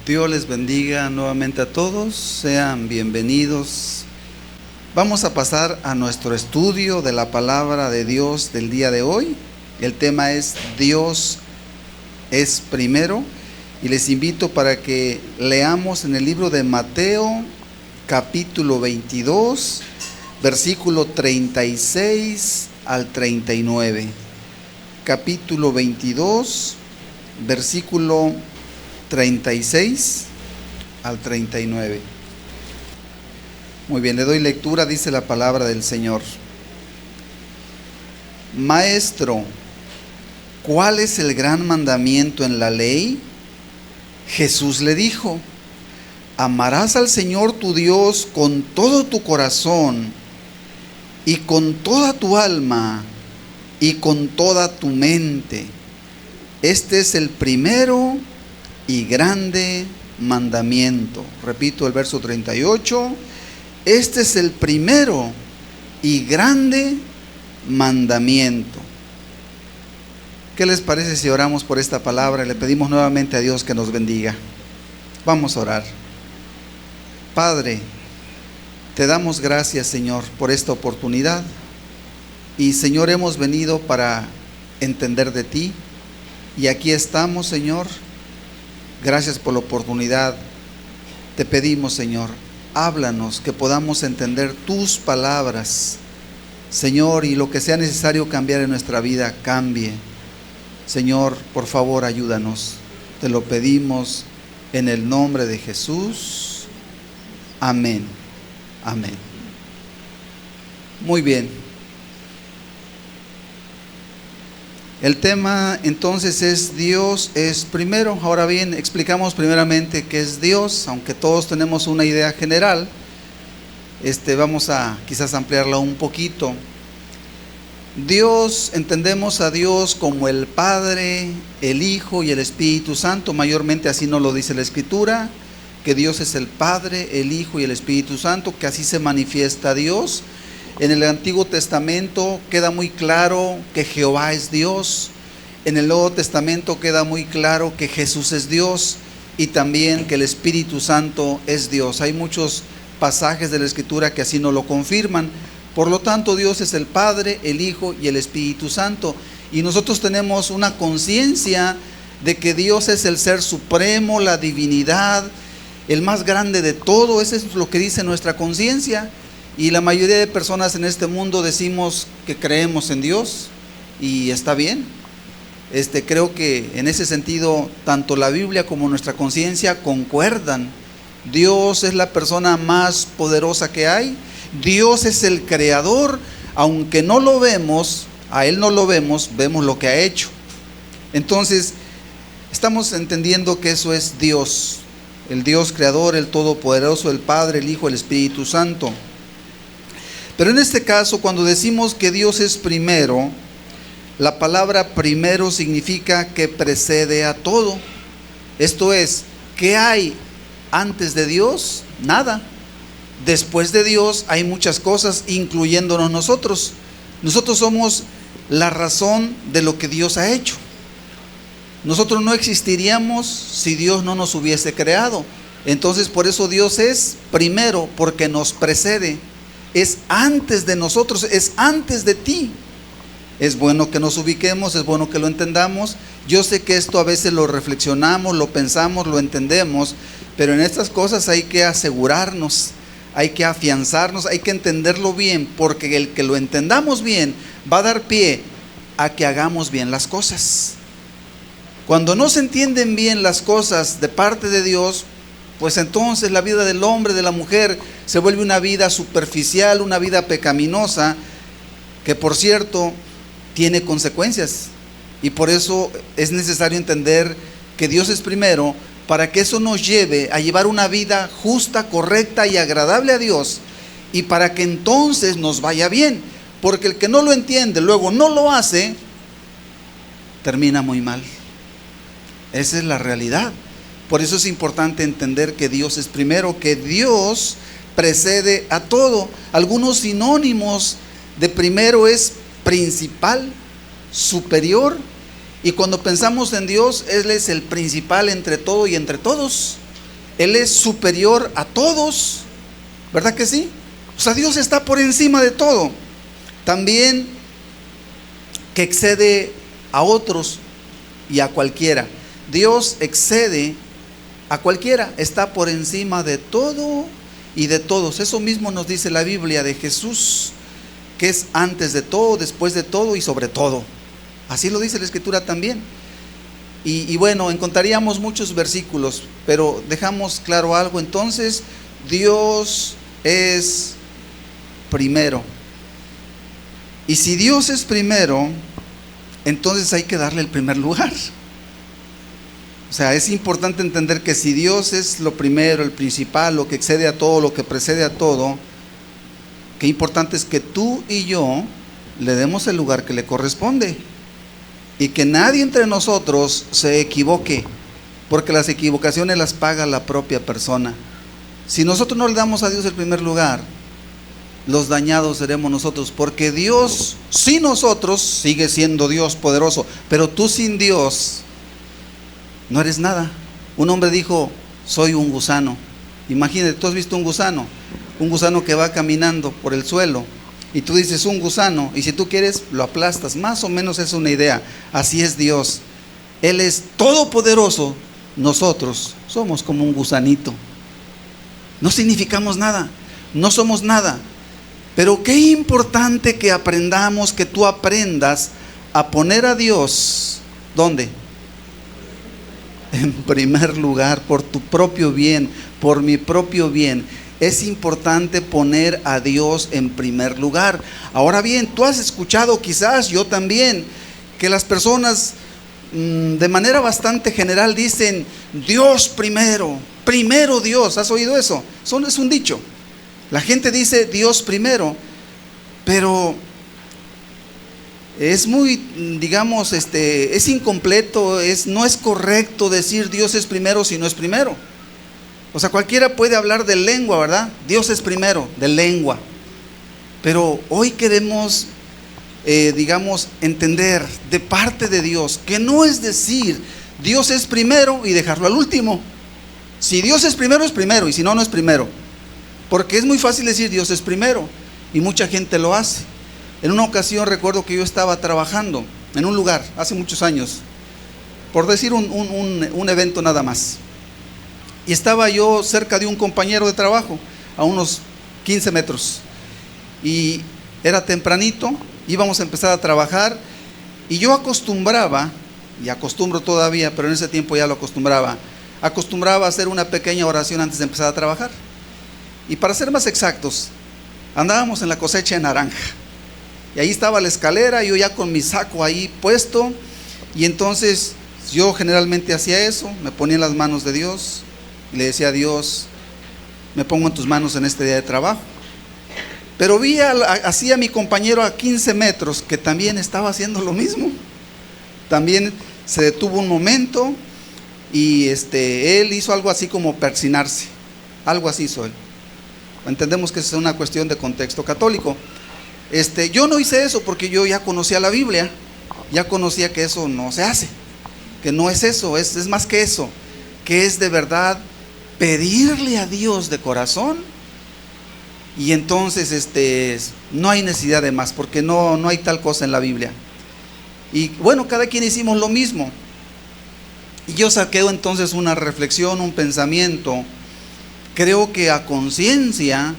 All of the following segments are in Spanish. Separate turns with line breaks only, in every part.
Dios les bendiga nuevamente a todos, sean bienvenidos. Vamos a pasar a nuestro estudio de la palabra de Dios del día de hoy. El tema es Dios es primero y les invito para que leamos en el libro de Mateo capítulo 22, versículo 36 al 39. Capítulo 22, versículo 36 al 39. Muy bien, le doy lectura, dice la palabra del Señor. Maestro, ¿cuál es el gran mandamiento en la ley? Jesús le dijo: amarás al Señor tu Dios con todo tu corazón y con toda tu alma y con toda tu mente. Este es el primero y grande mandamiento. Repito el verso 38. Este es el primero y grande mandamiento. ¿Qué les parece si oramos por esta palabra y le pedimos nuevamente a Dios que nos bendiga? Vamos a orar. Padre, te damos gracias, Señor, por esta oportunidad. Y, Señor, hemos venido para entender de ti. Y aquí estamos, Señor. Gracias por la oportunidad. Te pedimos, Señor, háblanos, que podamos entender tus palabras, Señor, y lo que sea necesario cambiar en nuestra vida, cambie. Señor, por favor, ayúdanos. Te lo pedimos en el nombre de Jesús. Amén. Amén. Muy bien. El tema entonces es Dios es primero. Ahora bien, explicamos primeramente qué es Dios, aunque todos tenemos una idea general. Vamos a quizás ampliarla un poquito. Dios, entendemos a Dios como el Padre, el Hijo y el Espíritu Santo. Mayormente así nos lo dice la Escritura, que Dios es el Padre, el Hijo y el Espíritu Santo, que así se manifiesta Dios. En el Antiguo Testamento queda muy claro que Jehová es Dios. En el Nuevo Testamento queda muy claro que Jesús es Dios y también que el Espíritu Santo es Dios. Hay muchos pasajes de la Escritura que así nos lo confirman. Por lo tanto, Dios es el Padre, el Hijo y el Espíritu Santo. Y nosotros tenemos una conciencia de que Dios es el Ser Supremo, la divinidad, el más grande de todo. Eso es lo que dice nuestra conciencia. Y la mayoría de personas en este mundo decimos que creemos en Dios y está bien. Creo que en ese sentido tanto la Biblia como nuestra conciencia concuerdan. Dios es la persona más poderosa que hay. Dios es el creador, aunque no lo vemos, a Él no lo vemos, vemos lo que ha hecho. Entonces, estamos entendiendo que eso es Dios, el Dios creador, el todopoderoso, el Padre, el Hijo, el Espíritu Santo. Pero en este caso, cuando decimos que Dios es primero, la palabra primero significa que precede a todo. Esto es, ¿qué hay antes de Dios? Nada. Después de Dios hay muchas cosas, incluyéndonos nosotros. Nosotros somos la razón de lo que Dios ha hecho. Nosotros no existiríamos si Dios no nos hubiese creado. Entonces, por eso Dios es primero, porque nos precede. Es antes de nosotros, es antes de ti. Es bueno que nos ubiquemos, es bueno que lo entendamos. Yo sé que esto a veces lo reflexionamos, lo pensamos, lo entendemos, pero en estas cosas hay que asegurarnos, hay que afianzarnos, hay que entenderlo bien, porque el que lo entendamos bien va a dar pie a que hagamos bien las cosas. Cuando no se entienden bien las cosas de parte de Dios, pues entonces la vida del hombre, de la mujer, se vuelve una vida superficial, una vida pecaminosa, que por cierto tiene consecuencias. Y por eso es necesario entender que Dios es primero, para que eso nos lleve a llevar una vida justa, correcta y agradable a Dios, y para que entonces nos vaya bien. Porque el que no lo entiende, luego no lo hace, termina muy mal. Esa es la realidad. Por eso es importante entender que Dios es primero, que Dios precede a todo. Algunos sinónimos de primero es principal, superior. Y cuando pensamos en Dios, Él es el principal entre todo y entre todos. Él es superior a todos, ¿verdad que sí? O sea, Dios está por encima de todo. También que excede a otros y a cualquiera. Dios excede a cualquiera, está por encima de todo y de todos. Eso mismo nos dice la Biblia de Jesús, que es antes de todo, después de todo y sobre todo. Así lo dice la Escritura también. Y bueno, encontraríamos muchos versículos, pero dejamos claro algo. Entonces, Dios es primero. Y si Dios es primero, entonces hay que darle el primer lugar. O sea, es importante entender que si Dios es lo primero, el principal, lo que excede a todo, lo que precede a todo, qué importante es que tú y yo le demos el lugar que le corresponde. Y que nadie entre nosotros se equivoque, porque las equivocaciones las paga la propia persona. Si nosotros no le damos a Dios el primer lugar, los dañados seremos nosotros, porque Dios sin nosotros sigue siendo Dios poderoso, pero tú sin Dios no eres nada. Un hombre dijo: soy un gusano. Imagínate, tú has visto un gusano que va caminando por el suelo, y tú dices un gusano, y si tú quieres lo aplastas. Más o menos es una idea. Así es Dios. Él es todopoderoso, nosotros somos como un gusanito. No significamos nada, no somos nada. Pero qué importante que aprendamos, que tú aprendas a poner a Dios, ¿dónde? En primer lugar, por tu propio bien, por mi propio bien. Es importante poner a Dios en primer lugar. Ahora bien, tú has escuchado, quizás yo también, que las personas de manera bastante general dicen: Dios primero, primero Dios. ¿Has oído eso? Es un dicho. La gente dice Dios primero, pero es muy, digamos, es incompleto, no es correcto decir Dios es primero si no es primero. O sea, cualquiera puede hablar de lengua, ¿verdad? Dios es primero, de lengua. Pero hoy queremos, digamos, entender de parte de Dios que no es decir Dios es primero y dejarlo al último. Si Dios es primero, y si no, no es primero. Porque es muy fácil decir Dios es primero, y mucha gente lo hace. En una ocasión recuerdo que yo estaba trabajando en un lugar, hace muchos años, por decir un evento nada más. Y estaba yo cerca de un compañero de trabajo, a unos 15 metros. Y era tempranito, íbamos a empezar a trabajar. Y yo acostumbraba, y acostumbro todavía, pero en ese tiempo ya lo acostumbraba a hacer una pequeña oración antes de empezar a trabajar. Y para ser más exactos, andábamos en la cosecha de naranja. Y ahí estaba la escalera, yo ya con mi saco ahí puesto. Y entonces yo generalmente hacía eso, me ponía en las manos de Dios. Y le decía a Dios: me pongo en tus manos en este día de trabajo. Pero vi así a mi compañero a 15 metros que también estaba haciendo lo mismo. También se detuvo un momento y él hizo algo así como persinarse. Algo así hizo él. Entendemos que es una cuestión de contexto católico. Yo no hice eso porque yo ya conocía la Biblia. Ya conocía que eso no se hace, que no es eso, es más que eso, que es de verdad pedirle a Dios de corazón. Y entonces no hay necesidad de más, porque no hay tal cosa en la Biblia. Y bueno, cada quien hicimos lo mismo. Y yo saqué entonces una reflexión, un pensamiento. Creo que a conciencia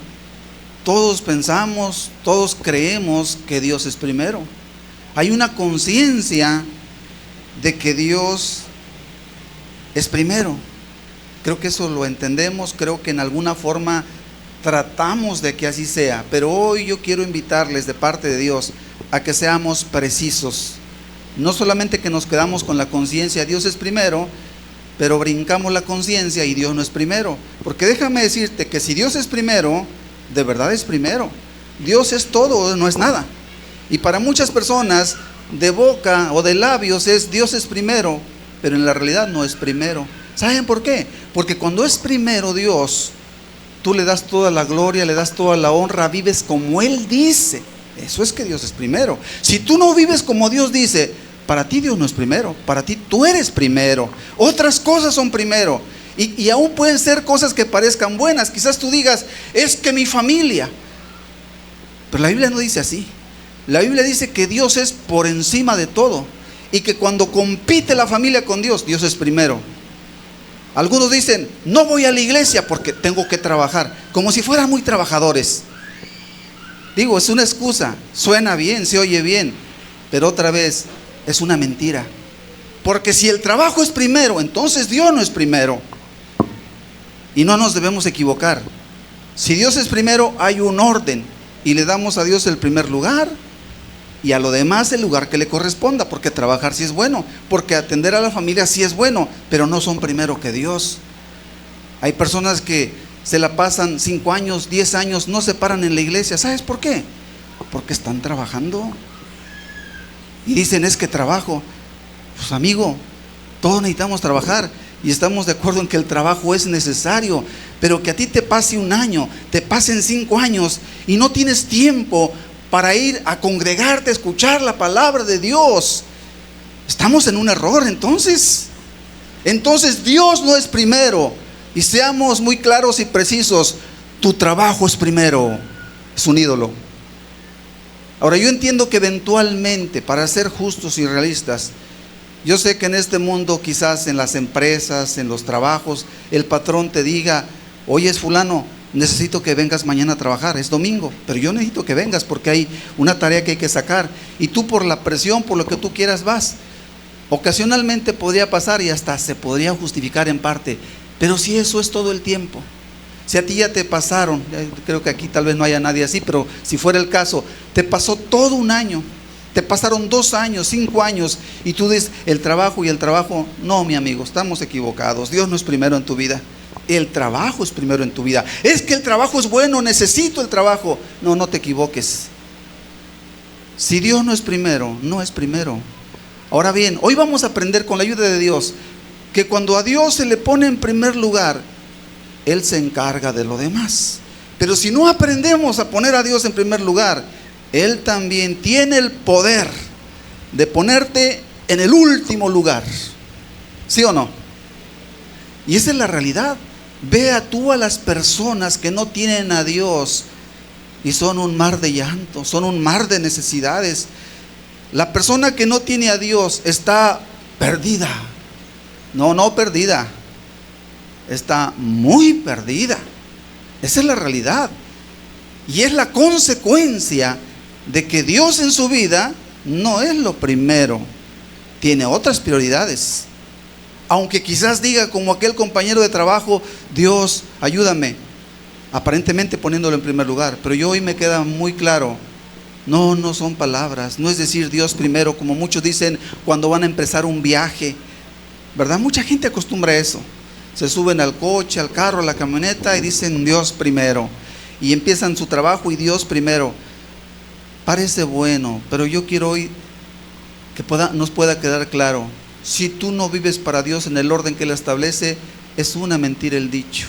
todos pensamos, todos creemos que Dios es primero. Hay una conciencia de que Dios es primero. Creo que eso lo entendemos, creo que en alguna forma tratamos de que así sea. Pero hoy yo quiero invitarles de parte de Dios a que seamos precisos. No solamente que nos quedamos con la conciencia, Dios es primero, pero brincamos la conciencia y Dios no es primero. Porque déjame decirte que si Dios es primero, de verdad es primero. Dios es todo, no es nada. Y para muchas personas, de boca o de labios es Dios es primero, pero en la realidad no es primero. ¿Saben por qué? Porque cuando es primero Dios, tú le das toda la gloria, le das toda la honra, vives como Él dice. Eso es que Dios es primero. Si tú no vives como Dios dice, para ti Dios no es primero, para ti tú eres primero. Otras cosas son primero. Y aún pueden ser cosas que parezcan buenas. Quizás tú digas, es que mi familia. Pero la Biblia no dice así. La Biblia dice que Dios es por encima de todo. Y que cuando compite la familia con Dios, Dios es primero. Algunos dicen, no voy a la iglesia porque tengo que trabajar. Como si fueran muy trabajadores. Digo, es una excusa. Suena bien, se oye bien. Pero otra vez, es una mentira. Porque si el trabajo es primero, entonces Dios no es primero. Y no nos debemos equivocar. Si Dios es primero, hay un orden. Y le damos a Dios el primer lugar. Y a lo demás el lugar que le corresponda. Porque trabajar sí es bueno. Porque atender a la familia sí es bueno. Pero no son primero que Dios. Hay personas que se la pasan 5 años, 10 años, no se paran en la iglesia. ¿Sabes por qué? Porque están trabajando. Y dicen, es que trabajo. Pues amigo, todos necesitamos trabajar. Y estamos de acuerdo en que el trabajo es necesario. Pero que a ti te pase 1 año, te pasen 5 años y no tienes tiempo para ir a congregarte, a escuchar la palabra de Dios. Estamos en un error entonces. Entonces Dios no es primero. Y seamos muy claros y precisos. Tu trabajo es primero. Es un ídolo. Ahora yo entiendo que eventualmente, para ser justos y realistas, yo sé que en este mundo, quizás en las empresas, en los trabajos, el patrón te diga, oye, fulano, necesito que vengas mañana a trabajar, es domingo, pero yo necesito que vengas porque hay una tarea que hay que sacar. Y tú por la presión, por lo que tú quieras vas. Ocasionalmente podría pasar y hasta se podría justificar en parte. Pero si eso es todo el tiempo, si a ti ya te pasaron, creo que aquí tal vez no haya nadie así, pero si fuera el caso, te pasó todo 1 año, te pasaron 2 años, 5 años, y tú dices, el trabajo y el trabajo, no mi amigo, estamos equivocados, Dios no es primero en tu vida, el trabajo es primero en tu vida. Es que el trabajo es bueno, necesito el trabajo. No, no te equivoques. Si Dios no es primero, no es primero. Ahora bien, hoy vamos a aprender con la ayuda de Dios, que cuando a Dios se le pone en primer lugar, Él se encarga de lo demás. Pero si no aprendemos a poner a Dios en primer lugar, Él también tiene el poder de ponerte en el último lugar. ¿Sí o no? Y esa es la realidad. Vea tú a las personas que no tienen a Dios y son un mar de llanto, son un mar de necesidades. La persona que no tiene a Dios está perdida. No perdida, está muy perdida. Esa es la realidad. Y es la consecuencia de que Dios en su vida no es lo primero. Tiene otras prioridades. Aunque quizás diga como aquel compañero de trabajo, Dios, ayúdame, aparentemente poniéndolo en primer lugar. Pero yo hoy me queda muy claro, no son palabras. No es decir Dios primero, como muchos dicen cuando van a empezar un viaje, ¿verdad? Mucha gente acostumbra a eso. Se suben al coche, al carro, a la camioneta y dicen Dios primero. Y empiezan su trabajo y Dios primero. Parece bueno, pero yo quiero hoy que nos pueda quedar claro. Si tú no vives para Dios en el orden que Él establece, es una mentira el dicho.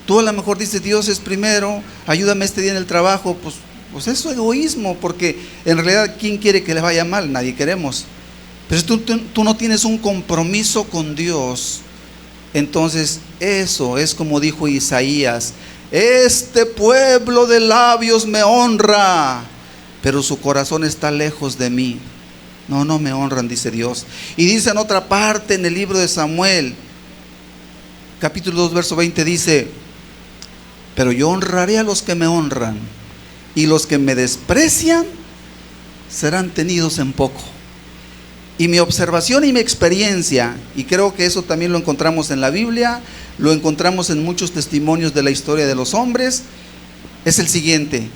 Tú a lo mejor dices Dios es primero, ayúdame este día en el trabajo. Pues eso es egoísmo, porque en realidad ¿quién quiere que le vaya mal? Nadie queremos. Pero si tú no tienes un compromiso con Dios, entonces eso es como dijo Isaías: este pueblo de labios me honra, pero su corazón está lejos de mí. No me honran, dice Dios. Y dice en otra parte en el libro de Samuel, capítulo 2, verso 20, dice: pero yo honraré a los que me honran, y los que me desprecian serán tenidos en poco. Y mi observación y mi experiencia, y creo que eso también lo encontramos en la Biblia, lo encontramos en muchos testimonios de la historia de los hombres, es el siguiente: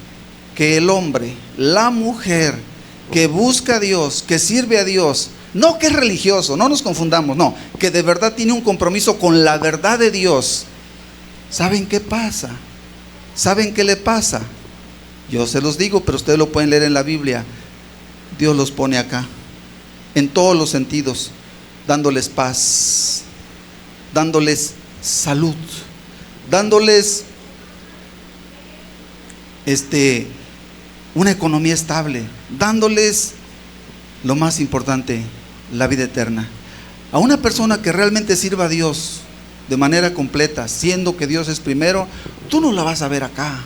que el hombre, la mujer que busca a Dios, que sirve a Dios, no que es religioso, no nos confundamos, no, que de verdad tiene un compromiso con la verdad de Dios, ¿saben qué pasa? ¿Saben qué le pasa? Yo se los digo, pero ustedes lo pueden leer en la Biblia. Dios los pone acá, en todos los sentidos, dándoles paz, dándoles salud, dándoles una economía estable, dándoles lo más importante, la vida eterna. A una persona que realmente sirva a Dios de manera completa, siendo que Dios es primero, tú no la vas a ver acá.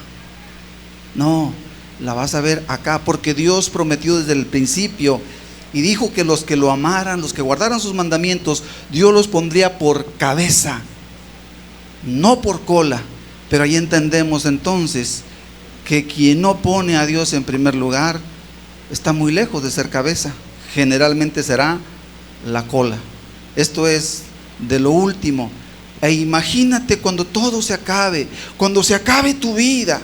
No, la vas a ver acá, porque Dios prometió desde el principio y dijo que los que lo amaran, los que guardaran sus mandamientos, Dios los pondría por cabeza, no por cola. Pero ahí entendemos entonces que quien no pone a Dios en primer lugar está muy lejos de ser cabeza, generalmente será la cola. Esto es de lo último. E imagínate cuando todo se acabe, cuando se acabe tu vida,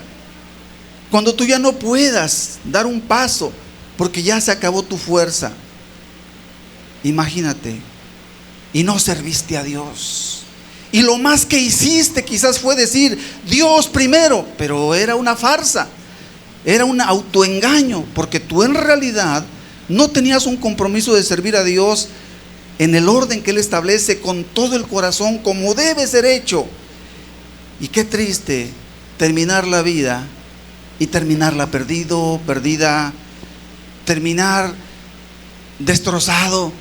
cuando tú ya no puedas dar un paso porque ya se acabó tu fuerza. Imagínate, y no serviste a Dios, y lo más que hiciste quizás fue decir Dios primero, pero era una farsa, era un autoengaño, porque tú en realidad no tenías un compromiso de servir a Dios en el orden que Él establece, con todo el corazón, como debe ser hecho. Y qué triste terminar la vida y terminarla perdida, terminar destrozado.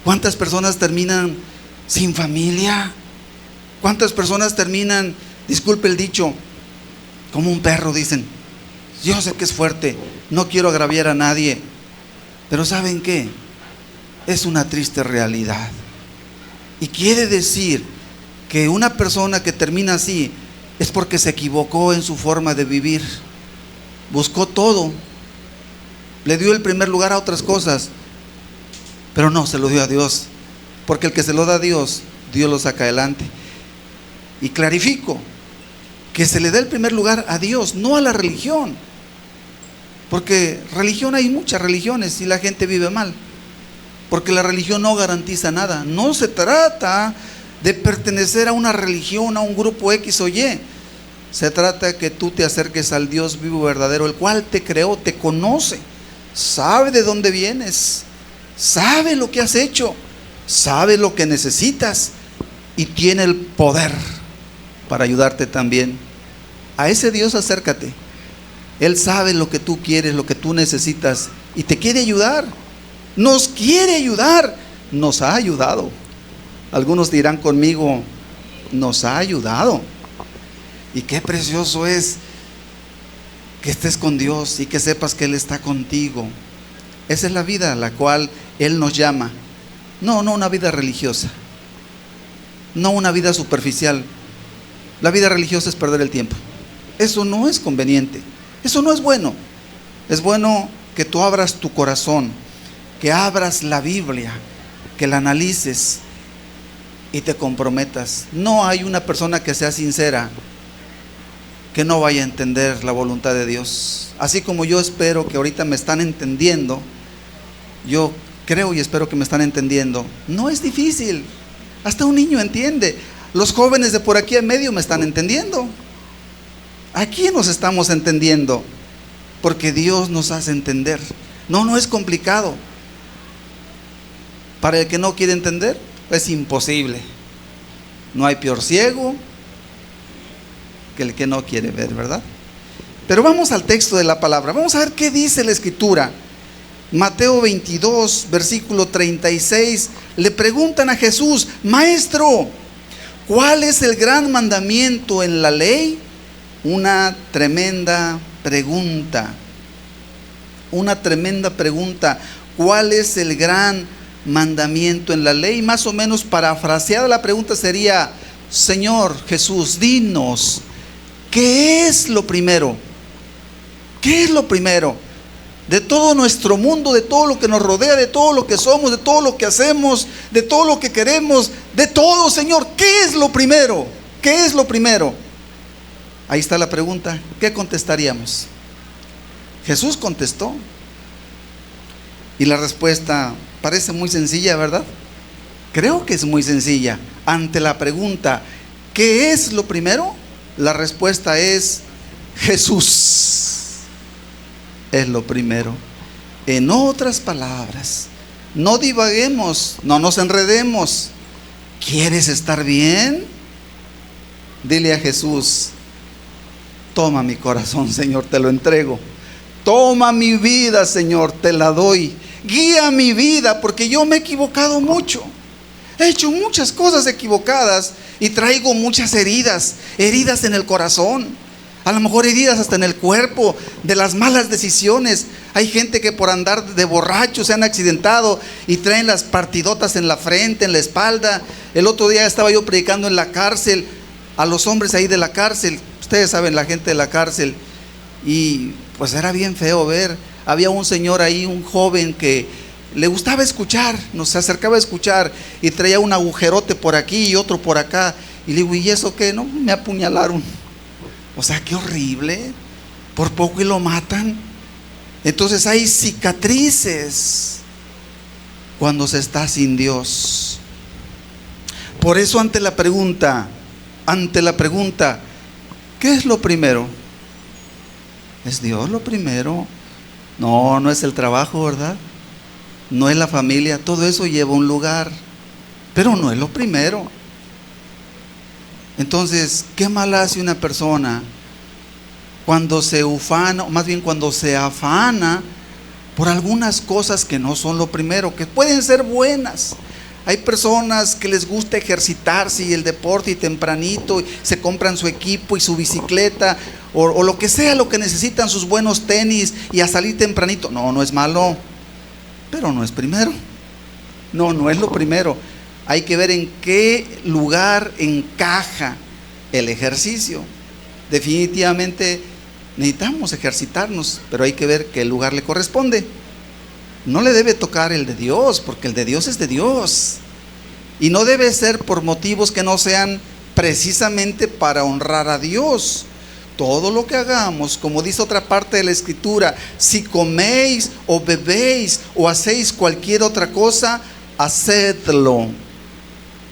¿Cuántas personas terminan sin familia? ¿Cuántas personas terminan, disculpe el dicho, como un perro? Dicen, yo sé que es fuerte, no quiero agraviar a nadie, pero ¿saben qué? Es una triste realidad. Y quiere decir que una persona que termina así es porque se equivocó en su forma de vivir. Buscó todo, le dio el primer lugar a otras cosas, pero no se lo dio a Dios, porque el que se lo da a Dios, Dios lo saca adelante. Y clarifico que se le da el primer lugar a Dios, no a la religión, porque religión, hay muchas religiones y la gente vive mal, porque la religión no garantiza nada. No se trata de pertenecer a una religión, a un grupo X o Y. Se trata de que tú te acerques al Dios vivo verdadero, el cual te creó, te conoce, sabe de dónde vienes, sabe lo que has hecho, sabe lo que necesitas y tiene el poder para ayudarte también. A ese Dios acércate. Él sabe lo que tú quieres, lo que tú necesitas y te quiere ayudar. Nos quiere ayudar, nos ha ayudado. Algunos dirán conmigo, nos ha ayudado. Y qué precioso es que estés con Dios y que sepas que Él está contigo. Esa es la vida a la cual Él nos llama. No una vida religiosa, no una vida superficial. La vida religiosa es perder el tiempo. Eso no es conveniente, eso no es bueno. Es bueno que tú abras tu corazón, que abras la Biblia, que la analices y te comprometas. No hay una persona que sea sincera que no vaya a entender la voluntad de Dios. Así como yo espero que ahorita me están entendiendo, yo creo y espero que me están entendiendo. No es difícil, hasta un niño entiende. Los jóvenes de por aquí en medio me están entendiendo. Aquí nos estamos entendiendo, porque Dios nos hace entender. No es complicado. Para el que no quiere entender, es imposible. No hay peor ciego que el que no quiere ver, ¿verdad? Pero vamos al texto de la palabra. Vamos a ver qué dice la Escritura. Mateo 22, versículo 36. Le preguntan a Jesús: Maestro, ¿cuál es el gran mandamiento en la ley? Una tremenda pregunta. Una tremenda pregunta. ¿Cuál es el gran mandamiento en la ley? Más o menos parafraseada la pregunta sería: Señor Jesús, dinos, ¿qué es lo primero? ¿Qué es lo primero? De todo nuestro mundo, de todo lo que nos rodea, de todo lo que somos, de todo lo que hacemos, de todo lo que queremos, de todo, Señor, ¿qué es lo primero? ¿Qué es lo primero? Ahí está la pregunta. ¿Qué contestaríamos? Jesús contestó. Y la respuesta parece muy sencilla, ¿verdad? Creo que es muy sencilla. Ante la pregunta, ¿qué es lo primero? La respuesta es: Jesús es lo primero. En otras palabras, no divaguemos, no nos enredemos. ¿Quieres estar bien? Dile a Jesús: toma mi corazón, Señor, te lo entrego. Toma mi vida, Señor, te la doy. Guía mi vida, porque yo me he equivocado mucho. He hecho muchas cosas equivocadas y traigo muchas heridas en el corazón. A lo mejor heridas hasta en el cuerpo, de las malas decisiones. Hay gente que por andar de borrachos se han accidentado y traen las partidotas en la frente, en la espalda. El otro día estaba yo predicando en la cárcel, a los hombres ahí de la cárcel. Ustedes saben, la gente de la cárcel. Y pues era bien feo ver. Había un señor ahí, un joven que le gustaba escuchar, nos acercaba a escuchar y traía un agujerote por aquí y otro por acá. Y le digo, ¿y eso qué? No, me apuñalaron. O sea, qué horrible. Por poco y lo matan. Entonces hay cicatrices cuando se está sin Dios. Por eso ante la pregunta, ¿qué es lo primero? ¿Es Dios lo primero? No, no es el trabajo, ¿verdad? No es la familia, todo eso lleva un lugar, pero no es lo primero. Entonces, ¿qué mal hace una persona cuando se ufana, o más bien cuando se afana por algunas cosas que no son lo primero, que pueden ser buenas? Hay personas que les gusta ejercitarse y el deporte y tempranito, y se compran su equipo y su bicicleta o lo que sea, lo que necesitan, sus buenos tenis y a salir tempranito. No, no es malo, pero no es primero. No es lo primero. Hay que ver en qué lugar encaja el ejercicio. Definitivamente necesitamos ejercitarnos, pero hay que ver qué lugar le corresponde. No le debe tocar el de Dios, porque el de Dios es de Dios. Y no debe ser por motivos que no sean precisamente para honrar a Dios. Todo lo que hagamos, como dice otra parte de la Escritura, si coméis o bebéis o hacéis cualquier otra cosa, hacedlo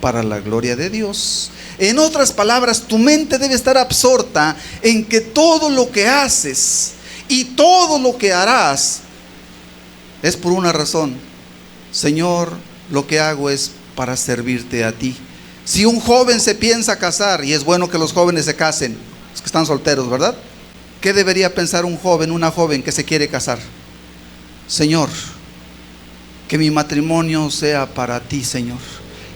para la gloria de Dios. En otras palabras, tu mente debe estar absorta en que todo lo que haces y todo lo que harás es por una razón. Señor, lo que hago es para servirte a ti. Si un joven se piensa casar, y es bueno que los jóvenes se casen, los que están solteros, ¿verdad? ¿Qué debería pensar un joven, una joven que se quiere casar? Señor, que mi matrimonio sea para ti, Señor.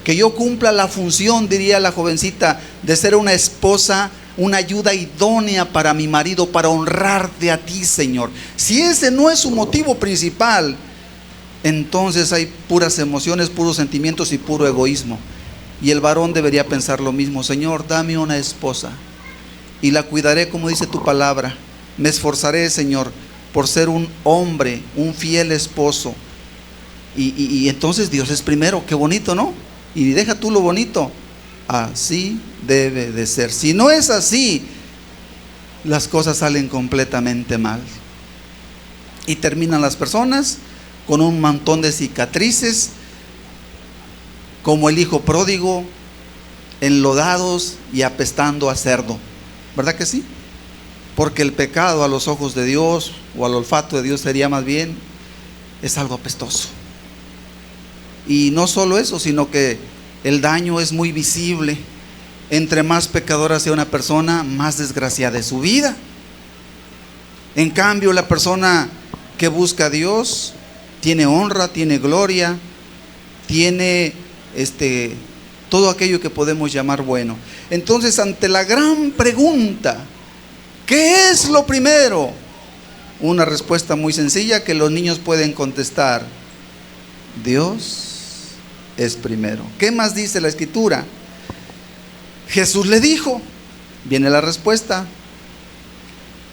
Que yo cumpla la función, diría la jovencita, de ser una esposa, una ayuda idónea para mi marido, para honrarte a ti, Señor. Si ese no es su motivo principal, entonces hay puras emociones, puros sentimientos y puro egoísmo. Y el varón debería pensar lo mismo. Señor, dame una esposa y la cuidaré como dice tu palabra. Me esforzaré, Señor, por ser un hombre, un fiel esposo. Y entonces Dios es primero. Qué bonito, ¿no? Y deja tú lo bonito. Así debe de ser. Si no es así, las cosas salen completamente mal. Y terminan las personas con un montón de cicatrices, como el hijo pródigo, enlodados y apestando a cerdo. ¿Verdad que sí? Porque el pecado a los ojos de Dios, o al olfato de Dios sería más bien, es algo apestoso. Y no solo eso, sino que el daño es muy visible. Entre más pecadora sea una persona, más desgraciada es su vida. En cambio, la persona que busca a Dios tiene honra, tiene gloria, tiene todo aquello que podemos llamar bueno. Entonces, ante la gran pregunta, ¿qué es lo primero? Una respuesta muy sencilla que los niños pueden contestar: Dios es primero. ¿Qué más dice la Escritura? Jesús le dijo, viene la respuesta: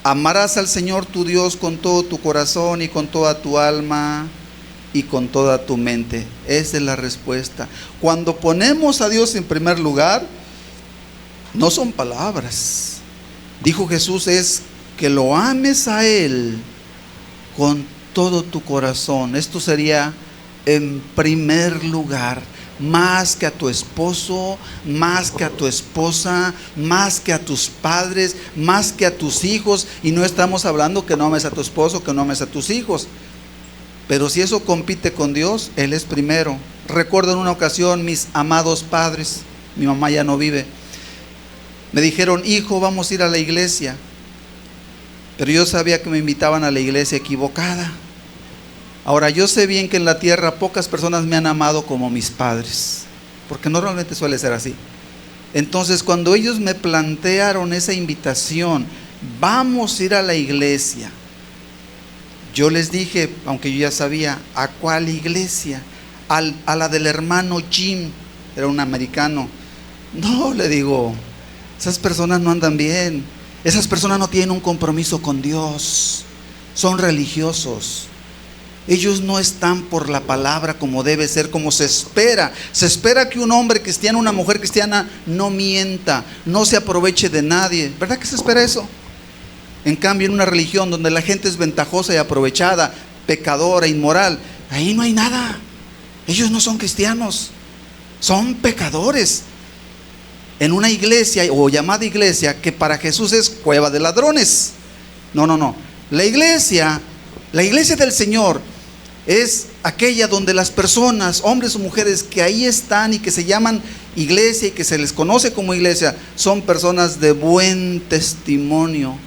amarás al Señor tu Dios con todo tu corazón y con toda tu alma y con toda tu mente. Esa es la respuesta. Cuando ponemos a Dios en primer lugar, no son palabras. Dijo Jesús, es que lo ames a Él con todo tu corazón. Esto sería en primer lugar, más que a tu esposo, más que a tu esposa, más que a tus padres, más que a tus hijos. Y no estamos hablando que no ames a tu esposo, que no ames a tus hijos, pero si eso compite con Dios, Él es primero. Recuerdo en una ocasión, mis amados padres, mi mamá ya no vive, me dijeron: hijo, vamos a ir a la iglesia. Pero yo sabía que me invitaban a la iglesia equivocada. Ahora, yo sé bien que en la tierra pocas personas me han amado como mis padres. porque normalmente suele ser así. Entonces, cuando ellos me plantearon esa invitación, vamos a ir a la iglesia, yo les dije, aunque yo ya sabía, ¿a cuál iglesia? A la del hermano Jim, era un americano. No, le digo, esas personas no andan bien, esas personas no tienen un compromiso con Dios, son religiosos. Ellos no están por la palabra como debe ser, como se espera. Se espera que un hombre cristiano, una mujer cristiana no mienta, no se aproveche de nadie. ¿Verdad que se espera eso? En cambio, en una religión donde la gente es ventajosa y aprovechada, pecadora, inmoral, ahí no hay nada. Ellos no son cristianos, son pecadores. En una iglesia o llamada iglesia que para Jesús es cueva de ladrones. No. La iglesia del Señor es aquella donde las personas, hombres o mujeres que ahí están y que se llaman iglesia y que se les conoce como iglesia, son personas de buen testimonio,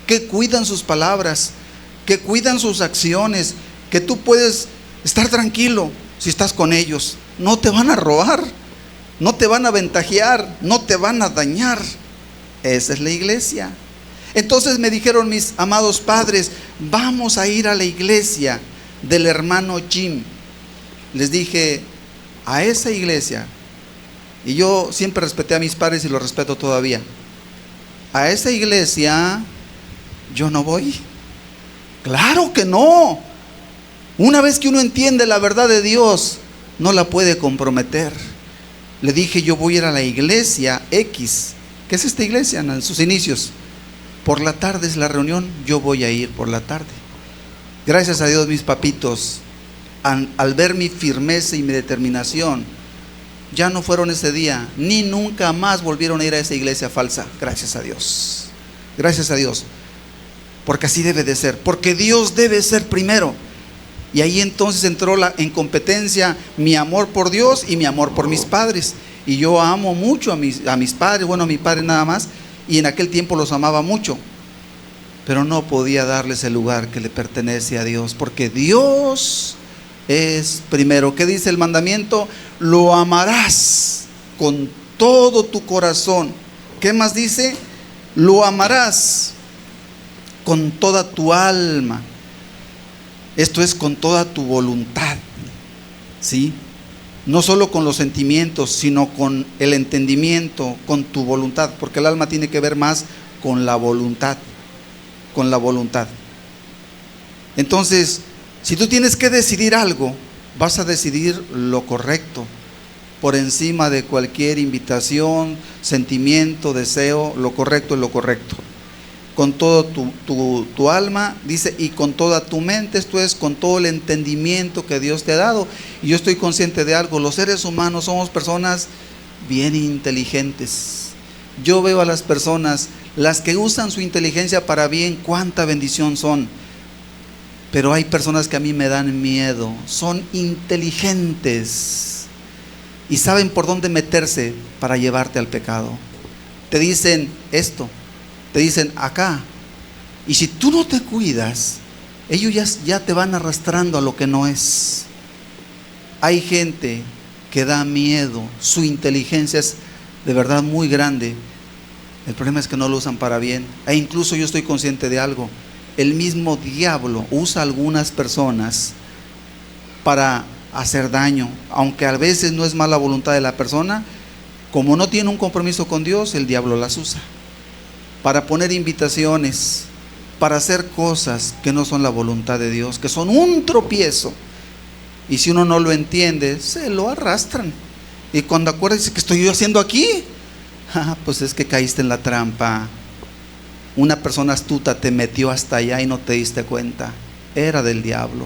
que cuidan sus palabras, que cuidan sus acciones, que tú puedes estar tranquilo si estás con ellos. No te van a robar, no te van a ventajear, no te van a dañar. Esa es la iglesia. Entonces me dijeron mis amados padres, vamos a ir a la iglesia del hermano Jim. Les dije, a esa iglesia, y yo siempre respeté a mis padres y lo respeto todavía, a esa iglesia yo no voy. Claro que no. Una vez que uno entiende la verdad de Dios, no la puede comprometer. Le dije, yo voy a ir a la iglesia X. ¿Qué es esta iglesia? En sus inicios. Por la tarde es la reunión, yo voy a ir por la tarde. Gracias a Dios, mis papitos, al ver mi firmeza y mi determinación, ya no fueron ese día, ni nunca más volvieron a ir a esa iglesia falsa. Gracias a Dios. Gracias a Dios. Porque así debe de ser. Porque Dios debe ser primero. Y ahí entonces entró en competencia mi amor por Dios y mi amor por mis padres. Y yo amo mucho a mis padres, bueno, a mi padre nada más, y en aquel tiempo los amaba mucho, pero no podía darles el lugar que le pertenece a Dios, porque Dios es primero. ¿Qué dice el mandamiento? Lo amarás con todo tu corazón. ¿Qué más dice? Lo amarás con toda tu alma. Esto es con toda tu voluntad, ¿sí? No solo con los sentimientos, sino con el entendimiento, con tu voluntad, porque el alma tiene que ver más con la voluntad, con la voluntad. Entonces, si tú tienes que decidir algo, vas a decidir lo correcto, por encima de cualquier invitación, sentimiento, deseo. Lo correcto es lo correcto. Con todo tu alma, dice, y con toda tu mente, esto es, con todo el entendimiento que Dios te ha dado. Y yo estoy consciente de algo, los seres humanos somos personas bien inteligentes. Yo veo a las personas, las que usan su inteligencia para bien, cuánta bendición son. Pero hay personas que a mí me dan miedo, son inteligentes y saben por dónde meterse para llevarte al pecado. Te dicen esto, te dicen acá, y si tú no te cuidas, ellos ya te van arrastrando a lo que no es. Hay gente que da miedo, su inteligencia es de verdad muy grande. El problema es que no lo usan para bien. E incluso yo estoy consciente de algo, el mismo diablo usa a algunas personas para hacer daño, aunque a veces no es mala voluntad de la persona. Como no tiene un compromiso con Dios, el diablo las usa para poner invitaciones, para hacer cosas que no son la voluntad de Dios, que son un tropiezo. Y si uno no lo entiende, se lo arrastran. Y cuando acuerdas, ¿qué estoy yo haciendo aquí? Pues es que caíste en la trampa. Una persona astuta te metió hasta allá y no te diste cuenta. Era del diablo.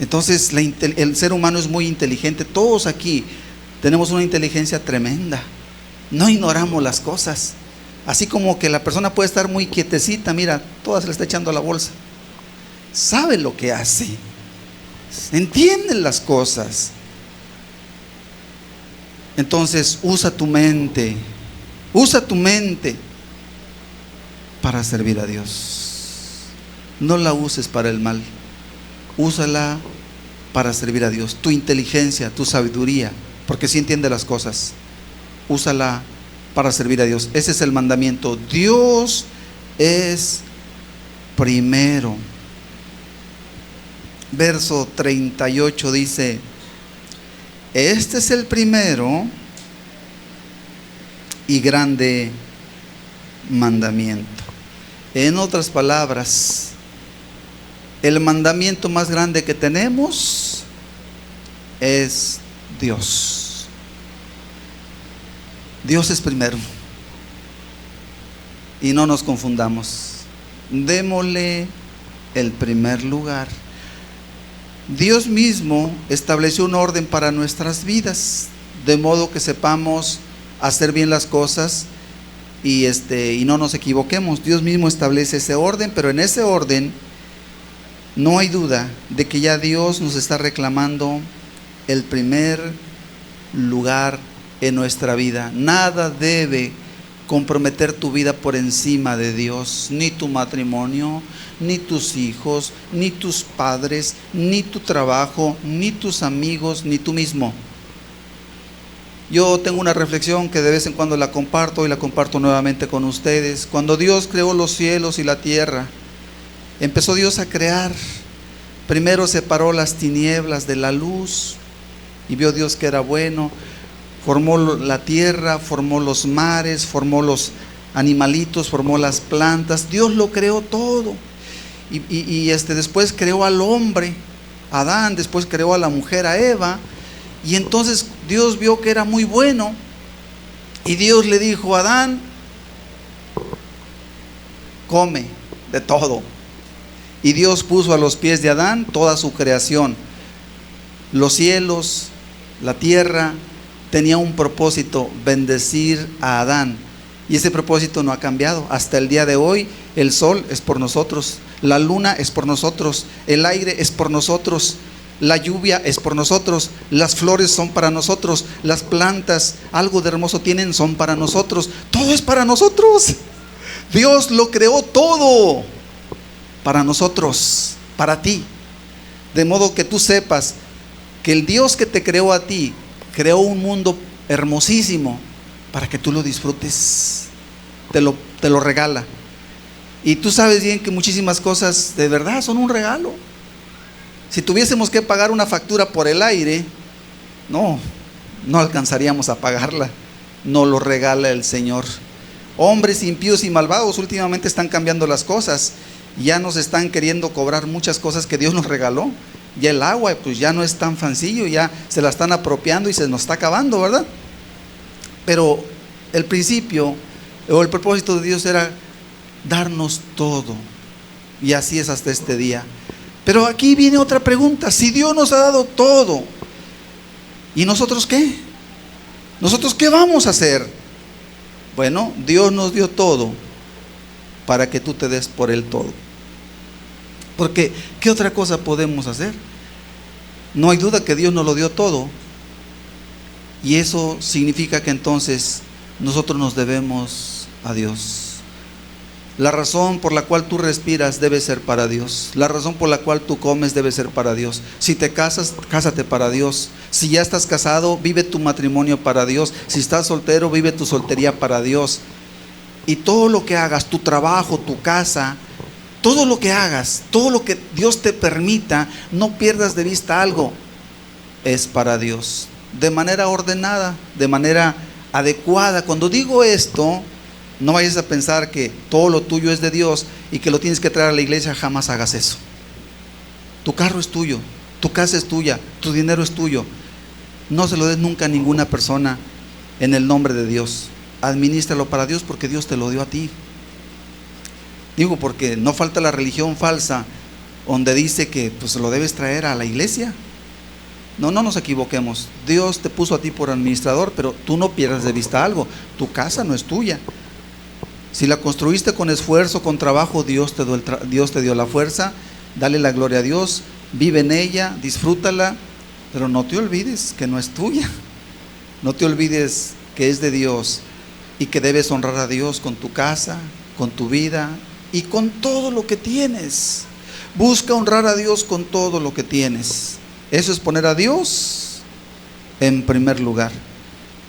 Entonces el ser humano es muy inteligente. Todos aquí tenemos una inteligencia tremenda. No ignoramos las cosas. Así como que la persona puede estar muy quietecita, mira, toda se le está echando a la bolsa. Sabe lo que hace. Entiende las cosas. Entonces usa tu mente para servir a Dios. No la uses para el mal, úsala para servir a Dios. Tu inteligencia, tu sabiduría, porque sí entiende las cosas. Úsala para servir a Dios. Ese es el mandamiento. Dios es primero. Verso 38 dice: este es el primero y grande mandamiento. En otras palabras, el mandamiento más grande que tenemos es Dios. Dios es primero. Y no nos confundamos. Démosle el primer lugar. Dios mismo estableció un orden para nuestras vidas, de modo que sepamos hacer bien las cosas y no nos equivoquemos. Dios mismo establece ese orden, pero en ese orden no hay duda de que ya Dios nos está reclamando el primer lugar en nuestra vida. Nada debe comprometer tu vida por encima de Dios, ni tu matrimonio, ni tus hijos, ni tus padres, ni tu trabajo, ni tus amigos, ni tú mismo. Yo tengo una reflexión que de vez en cuando la comparto y la comparto nuevamente con ustedes. Cuando Dios creó los cielos y la tierra, empezó Dios a crear. Primero separó las tinieblas de la luz y vio Dios que era bueno. Formó la tierra, formó los mares, formó los animalitos, formó las plantas. Dios lo creó todo. Y después creó al hombre, Adán, después creó a la mujer, a Eva. Y entonces Dios vio que era muy bueno. Y Dios le dijo: Adán, come de todo. Y Dios puso a los pies de Adán toda su creación. Los cielos, la tierra, tenía un propósito: bendecir a Adán. Y ese propósito no ha cambiado. Hasta el día de hoy, el sol es por nosotros, la luna es por nosotros, el aire es por nosotros, la lluvia es por nosotros, las flores son para nosotros, las plantas, algo de hermoso tienen, son para nosotros. Todo es para nosotros. Dios lo creó todo para nosotros, para ti. De modo que tú sepas que el Dios que te creó a ti creó un mundo hermosísimo para que tú lo disfrutes. Te lo regala. Y tú sabes bien que muchísimas cosas de verdad son un regalo. Si tuviésemos que pagar una factura por el aire, no alcanzaríamos a pagarla. Nos lo regala el Señor. Hombres impíos y malvados últimamente están cambiando las cosas. Ya nos están queriendo cobrar muchas cosas que Dios nos regaló. Ya el agua pues ya no es tan sencillo, ya se la están apropiando y se nos está acabando, ¿verdad? Pero el principio o el propósito de Dios era darnos todo. Y así es hasta este día. Pero aquí viene otra pregunta: si Dios nos ha dado todo, ¿y nosotros qué? ¿Nosotros qué vamos a hacer? Bueno, Dios nos dio todo para que tú te des por Él todo. Porque ¿qué otra cosa podemos hacer? No hay duda que Dios nos lo dio todo. Y eso significa que entonces nosotros nos debemos a Dios. La razón por la cual tú respiras debe ser para Dios. La razón por la cual tú comes debe ser para Dios. Si te casas, cásate para Dios. Si ya estás casado, vive tu matrimonio para Dios. Si estás soltero, vive tu soltería para Dios. Y todo lo que hagas, tu trabajo, tu casa, todo lo que hagas, todo lo que Dios te permita, no pierdas de vista algo. Es para Dios. De manera ordenada, de manera adecuada. Cuando digo esto, no vayas a pensar que todo lo tuyo es de Dios y que lo tienes que traer a la iglesia. Jamás hagas eso. Tu carro es tuyo, tu casa es tuya, tu dinero es tuyo. No se lo des nunca a ninguna persona en el nombre de Dios. Administralo para Dios porque Dios te lo dio a ti. Digo, porque no falta la religión falsa donde dice que pues lo debes traer a la iglesia. No nos equivoquemos. Dios te puso a ti por administrador, pero tú no pierdas de vista algo. Tu casa no es tuya. Si la construiste con esfuerzo, con trabajo, Dios te dio la fuerza. Dale la gloria a Dios, vive en ella, disfrútala, pero no te olvides que no es tuya. No te olvides que es de Dios y que debes honrar a Dios con tu casa, con tu vida y con todo lo que tienes. Busca honrar a Dios con todo lo que tienes. Eso es poner a Dios en primer lugar.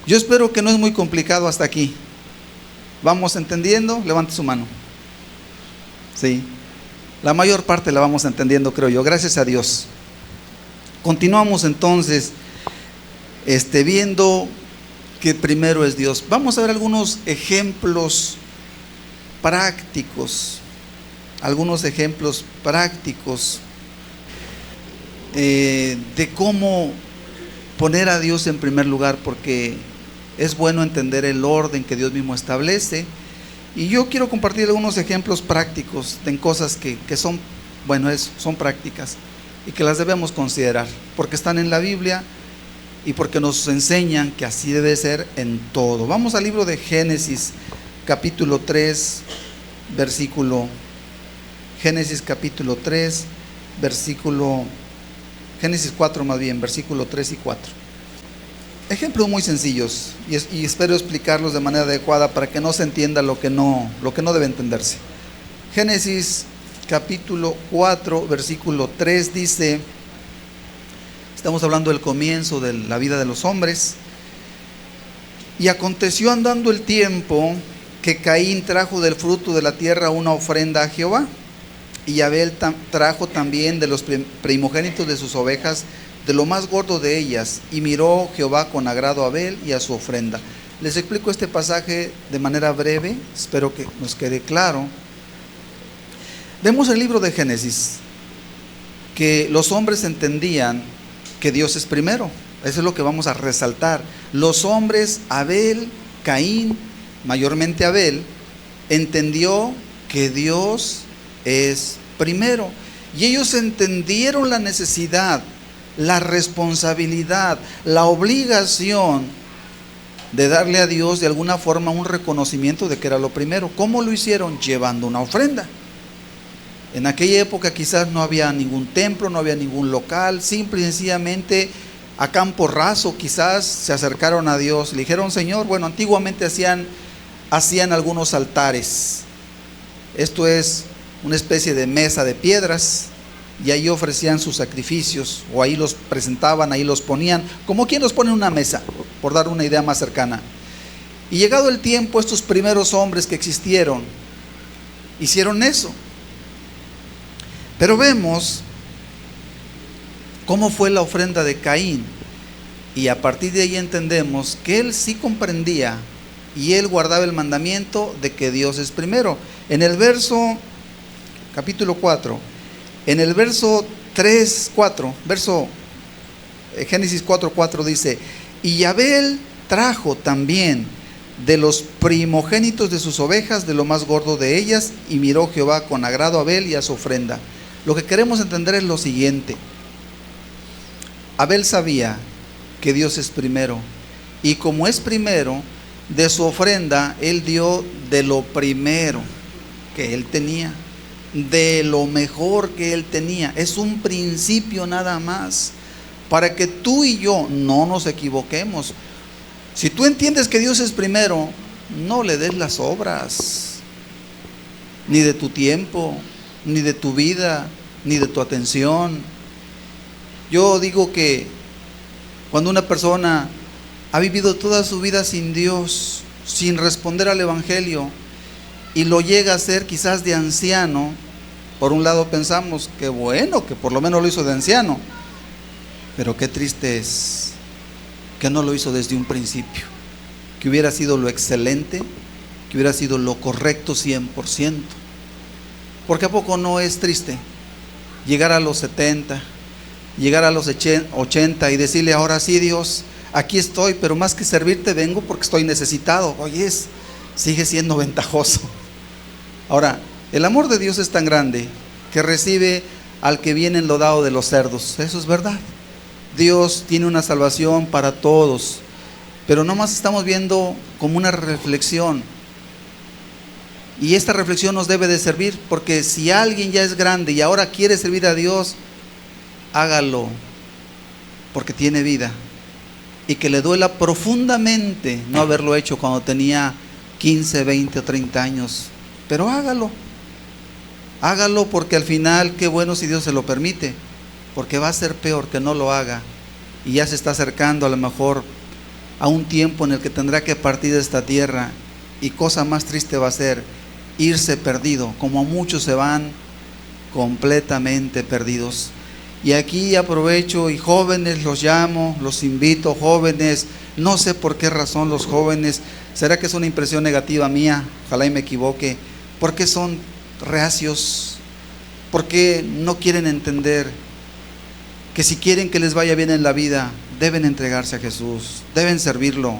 Yo espero que no es muy complicado hasta aquí. ¿Vamos entendiendo? Levante su mano. Sí, la mayor parte la vamos entendiendo, creo yo, gracias a Dios. Continuamos entonces viendo que primero es Dios. Vamos a ver algunos ejemplos prácticos, de cómo poner a Dios en primer lugar, porque es bueno entender el orden que Dios mismo establece. Y yo quiero compartir algunos ejemplos prácticos en cosas que son, son prácticas y que las debemos considerar, porque están en la Biblia y porque nos enseñan que así debe ser en todo. Vamos al libro de Génesis, capítulo 3, Génesis 4 más bien, versículo 3 y 4. Ejemplos muy sencillos y espero explicarlos de manera adecuada para que no se entienda lo que no debe entenderse. Génesis capítulo 4, versículo 3 dice, estamos hablando del comienzo de la vida de los hombres. Y aconteció andando el tiempo que Caín trajo del fruto de la tierra una ofrenda a Jehová, y Abel trajo también de los primogénitos de sus ovejas, de lo más gordo de ellas, y miró Jehová con agrado a Abel y a su ofrenda. Les explico este pasaje de manera breve, espero que nos quede claro. Vemos el libro de Génesis que los hombres entendían que Dios es primero. Eso es lo que vamos a resaltar. Los hombres, Abel, Caín, mayormente Abel, entendió que Dios es primero. Y ellos entendieron la necesidad, la responsabilidad, la obligación de darle a Dios de alguna forma un reconocimiento de que era lo primero. ¿Cómo lo hicieron? Llevando una ofrenda. En aquella época quizás no había ningún templo, no había ningún local, simple y sencillamente a campo raso quizás se acercaron a Dios, le dijeron: Señor, antiguamente hacían algunos altares. Esto es una especie de mesa de piedras, y ahí ofrecían sus sacrificios, o ahí los presentaban, ahí los ponían, como quien los pone en una mesa, por dar una idea más cercana. Y llegado el tiempo, estos primeros hombres que existieron, hicieron eso. Pero vemos cómo fue la ofrenda de Caín, y a partir de ahí entendemos que él sí comprendía y él guardaba el mandamiento de que Dios es primero. En el verso, capítulo 4, en el verso 3, 4, Génesis 4, 4 dice: y Abel trajo también de los primogénitos de sus ovejas, de lo más gordo de ellas, y miró Jehová con agrado a Abel y a su ofrenda. Lo que queremos entender es lo siguiente: Abel sabía que Dios es primero, y como es primero, de su ofrenda él dio de lo primero que él tenía, de lo mejor que él tenía. Es un principio nada más, para que tú y yo no nos equivoquemos. Si tú entiendes que Dios es primero, no le des las obras, ni de tu tiempo, ni de tu vida, ni de tu atención. Yo digo que cuando una persona ha vivido toda su vida sin Dios, sin responder al Evangelio, y lo llega a hacer quizás de anciano, por un lado pensamos que bueno, que por lo menos lo hizo de anciano, pero qué triste es que no lo hizo desde un principio, que hubiera sido lo excelente, que hubiera sido lo correcto 100%. Porque ¿a poco no es triste llegar a los 70, llegar a los 80 y decirle: ahora sí, Dios, aquí estoy, pero más que servirte vengo porque estoy necesitado? Oye, sigue siendo ventajoso. Ahora, el amor de Dios es tan grande que recibe al que viene enlodado de los cerdos. Eso es verdad. Dios tiene una salvación para todos, pero nomás estamos viendo como una reflexión. Y esta reflexión nos debe de servir, porque si alguien ya es grande y ahora quiere servir a Dios, hágalo, porque tiene vida. Y que le duela profundamente no haberlo hecho cuando tenía 15, 20 o 30 años. Pero hágalo, porque al final, qué bueno si Dios se lo permite, porque va a ser peor que no lo haga y ya se está acercando a lo mejor a un tiempo en el que tendrá que partir de esta tierra, y cosa más triste va a ser irse perdido, como muchos se van completamente perdidos. Y aquí aprovecho, y jóvenes los llamo, los invito, jóvenes, no sé por qué razón los jóvenes, será que es una impresión negativa mía, ojalá y me equivoque, ¿por qué son reacios? ¿Por qué no quieren entender que si quieren que les vaya bien en la vida, deben entregarse a Jesús, deben servirlo?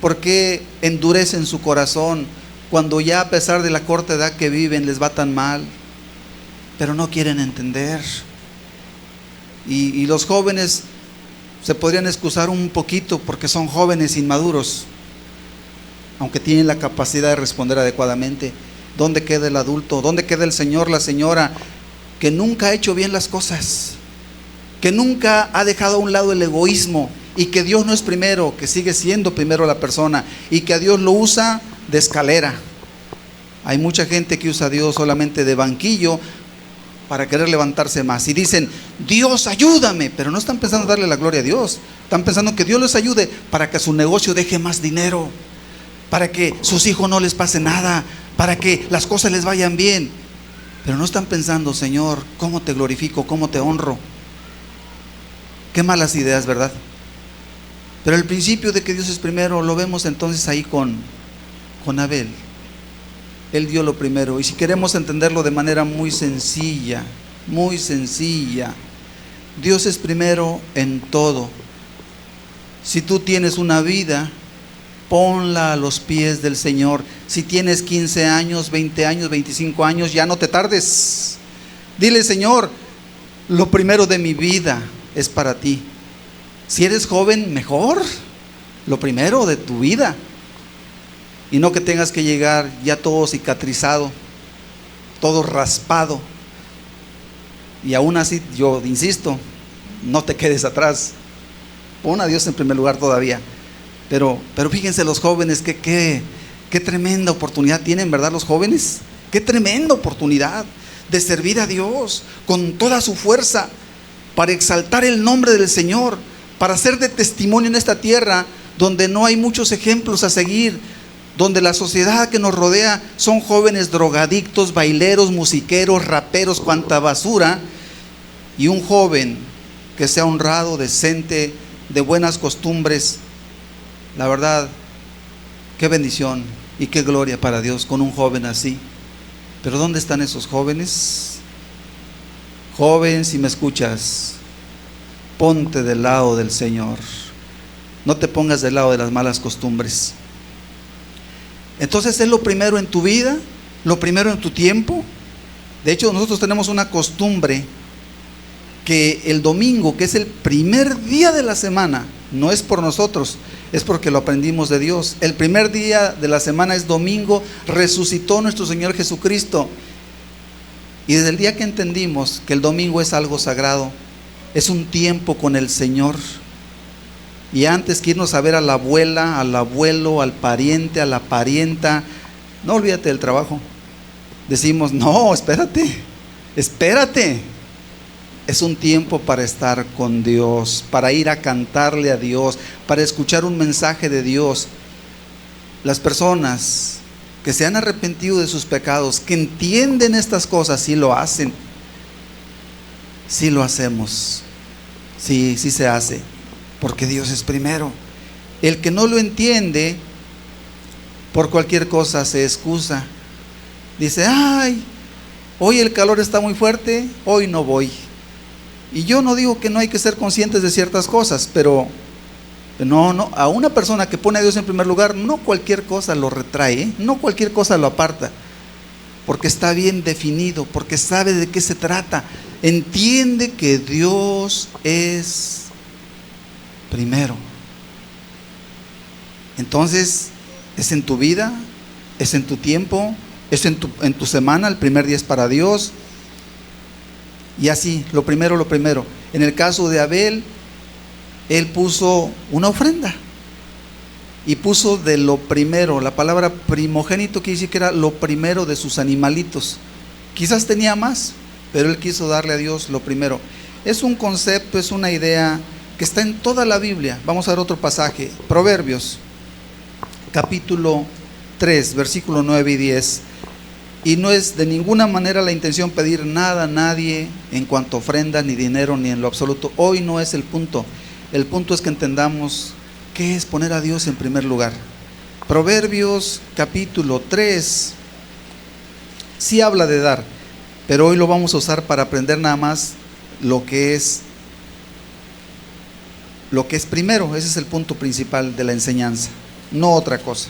¿Por qué endurecen su corazón cuando ya, a pesar de la corta edad que viven, les va tan mal? Pero no quieren entender. Y los jóvenes se podrían excusar un poquito porque son jóvenes inmaduros, aunque tienen la capacidad de responder adecuadamente. ¿Dónde queda el adulto? ¿Dónde queda el señor, la señora que nunca ha hecho bien las cosas? Que nunca ha dejado a un lado el egoísmo, y que Dios no es primero, que sigue siendo primero la persona, y que a Dios lo usa de escalera. Hay mucha gente que usa a Dios solamente de banquillo para querer levantarse más, y dicen: Dios, ayúdame, pero no están pensando en darle la gloria a Dios. Están pensando que Dios les ayude para que su negocio deje más dinero, para que sus hijos no les pase nada, para que las cosas les vayan bien. Pero no están pensando: Señor, ¿cómo te glorifico? ¿Cómo te honro? Qué malas ideas, ¿verdad? Pero el principio de que Dios es primero lo vemos entonces ahí con Abel. Él dio lo primero. Y si queremos entenderlo de manera muy sencilla, Dios es primero en todo. Si tú tienes una vida, ponla a los pies del Señor. Si tienes 15 años, 20 años, 25 años, ya no te tardes. Dile: Señor, lo primero de mi vida es para ti. Si eres joven, mejor, lo primero de tu vida. Y no que tengas que llegar ya todo cicatrizado, todo raspado. Y aún así, yo insisto, no te quedes atrás. Pon a Dios en primer lugar todavía. Pero fíjense los jóvenes, qué tremenda oportunidad tienen, ¿verdad? Los jóvenes, qué tremenda oportunidad de servir a Dios con toda su fuerza, para exaltar el nombre del Señor, para ser de testimonio en esta tierra donde no hay muchos ejemplos a seguir, donde la sociedad que nos rodea son jóvenes drogadictos, baileros, musiqueros, raperos, cuanta basura. Y un joven que sea honrado, decente, de buenas costumbres, la verdad, qué bendición y qué gloria para Dios con un joven así. Pero ¿dónde están esos jóvenes? Joven, si me escuchas, ponte del lado del Señor. No te pongas del lado de las malas costumbres. Entonces es lo primero en tu vida, lo primero en tu tiempo. De hecho, nosotros tenemos una costumbre que el domingo, que es el primer día de la semana, no es por nosotros, es porque lo aprendimos de Dios. El primer día de la semana es domingo, resucitó nuestro Señor Jesucristo. Y desde el día que entendimos que el domingo es algo sagrado, es un tiempo con el Señor. Y antes que irnos a ver a la abuela, al abuelo, al pariente, a la parienta, no olvídate del trabajo. Decimos: no, espérate. Es un tiempo para estar con Dios, para ir a cantarle a Dios, para escuchar un mensaje de Dios. Las personas que se han arrepentido de sus pecados, que entienden estas cosas, sí lo hacen. Sí lo hacemos. Sí se hace. Porque Dios es primero. El que no lo entiende, por cualquier cosa se excusa. Dice: ay, hoy el calor está muy fuerte, hoy no voy. Y yo no digo que no hay que ser conscientes de ciertas cosas, pero no, a una persona que pone a Dios en primer lugar, no cualquier cosa lo retrae, no cualquier cosa lo aparta, porque está bien definido, porque sabe de qué se trata, entiende que Dios es primero. Entonces, es en tu vida, es en tu tiempo, es en tu semana. El primer día es para Dios. Y así, lo primero. En el caso de Abel, él puso una ofrenda y puso de lo primero. La palabra primogénito quiere decir que era lo primero de sus animalitos. Quizás tenía más, pero él quiso darle a Dios lo primero. Es un concepto, es una idea que está en toda la Biblia. Vamos a ver otro pasaje, Proverbios, capítulo 3, versículo 9 y 10. Y no es de ninguna manera la intención pedir nada a nadie en cuanto a ofrenda, ni dinero, ni en lo absoluto. Hoy no es el punto. El punto es que entendamos qué es poner a Dios en primer lugar. Proverbios capítulo 3 sí habla de dar, pero hoy lo vamos a usar para aprender nada más lo que es primero. Ese es el punto principal de la enseñanza, no otra cosa.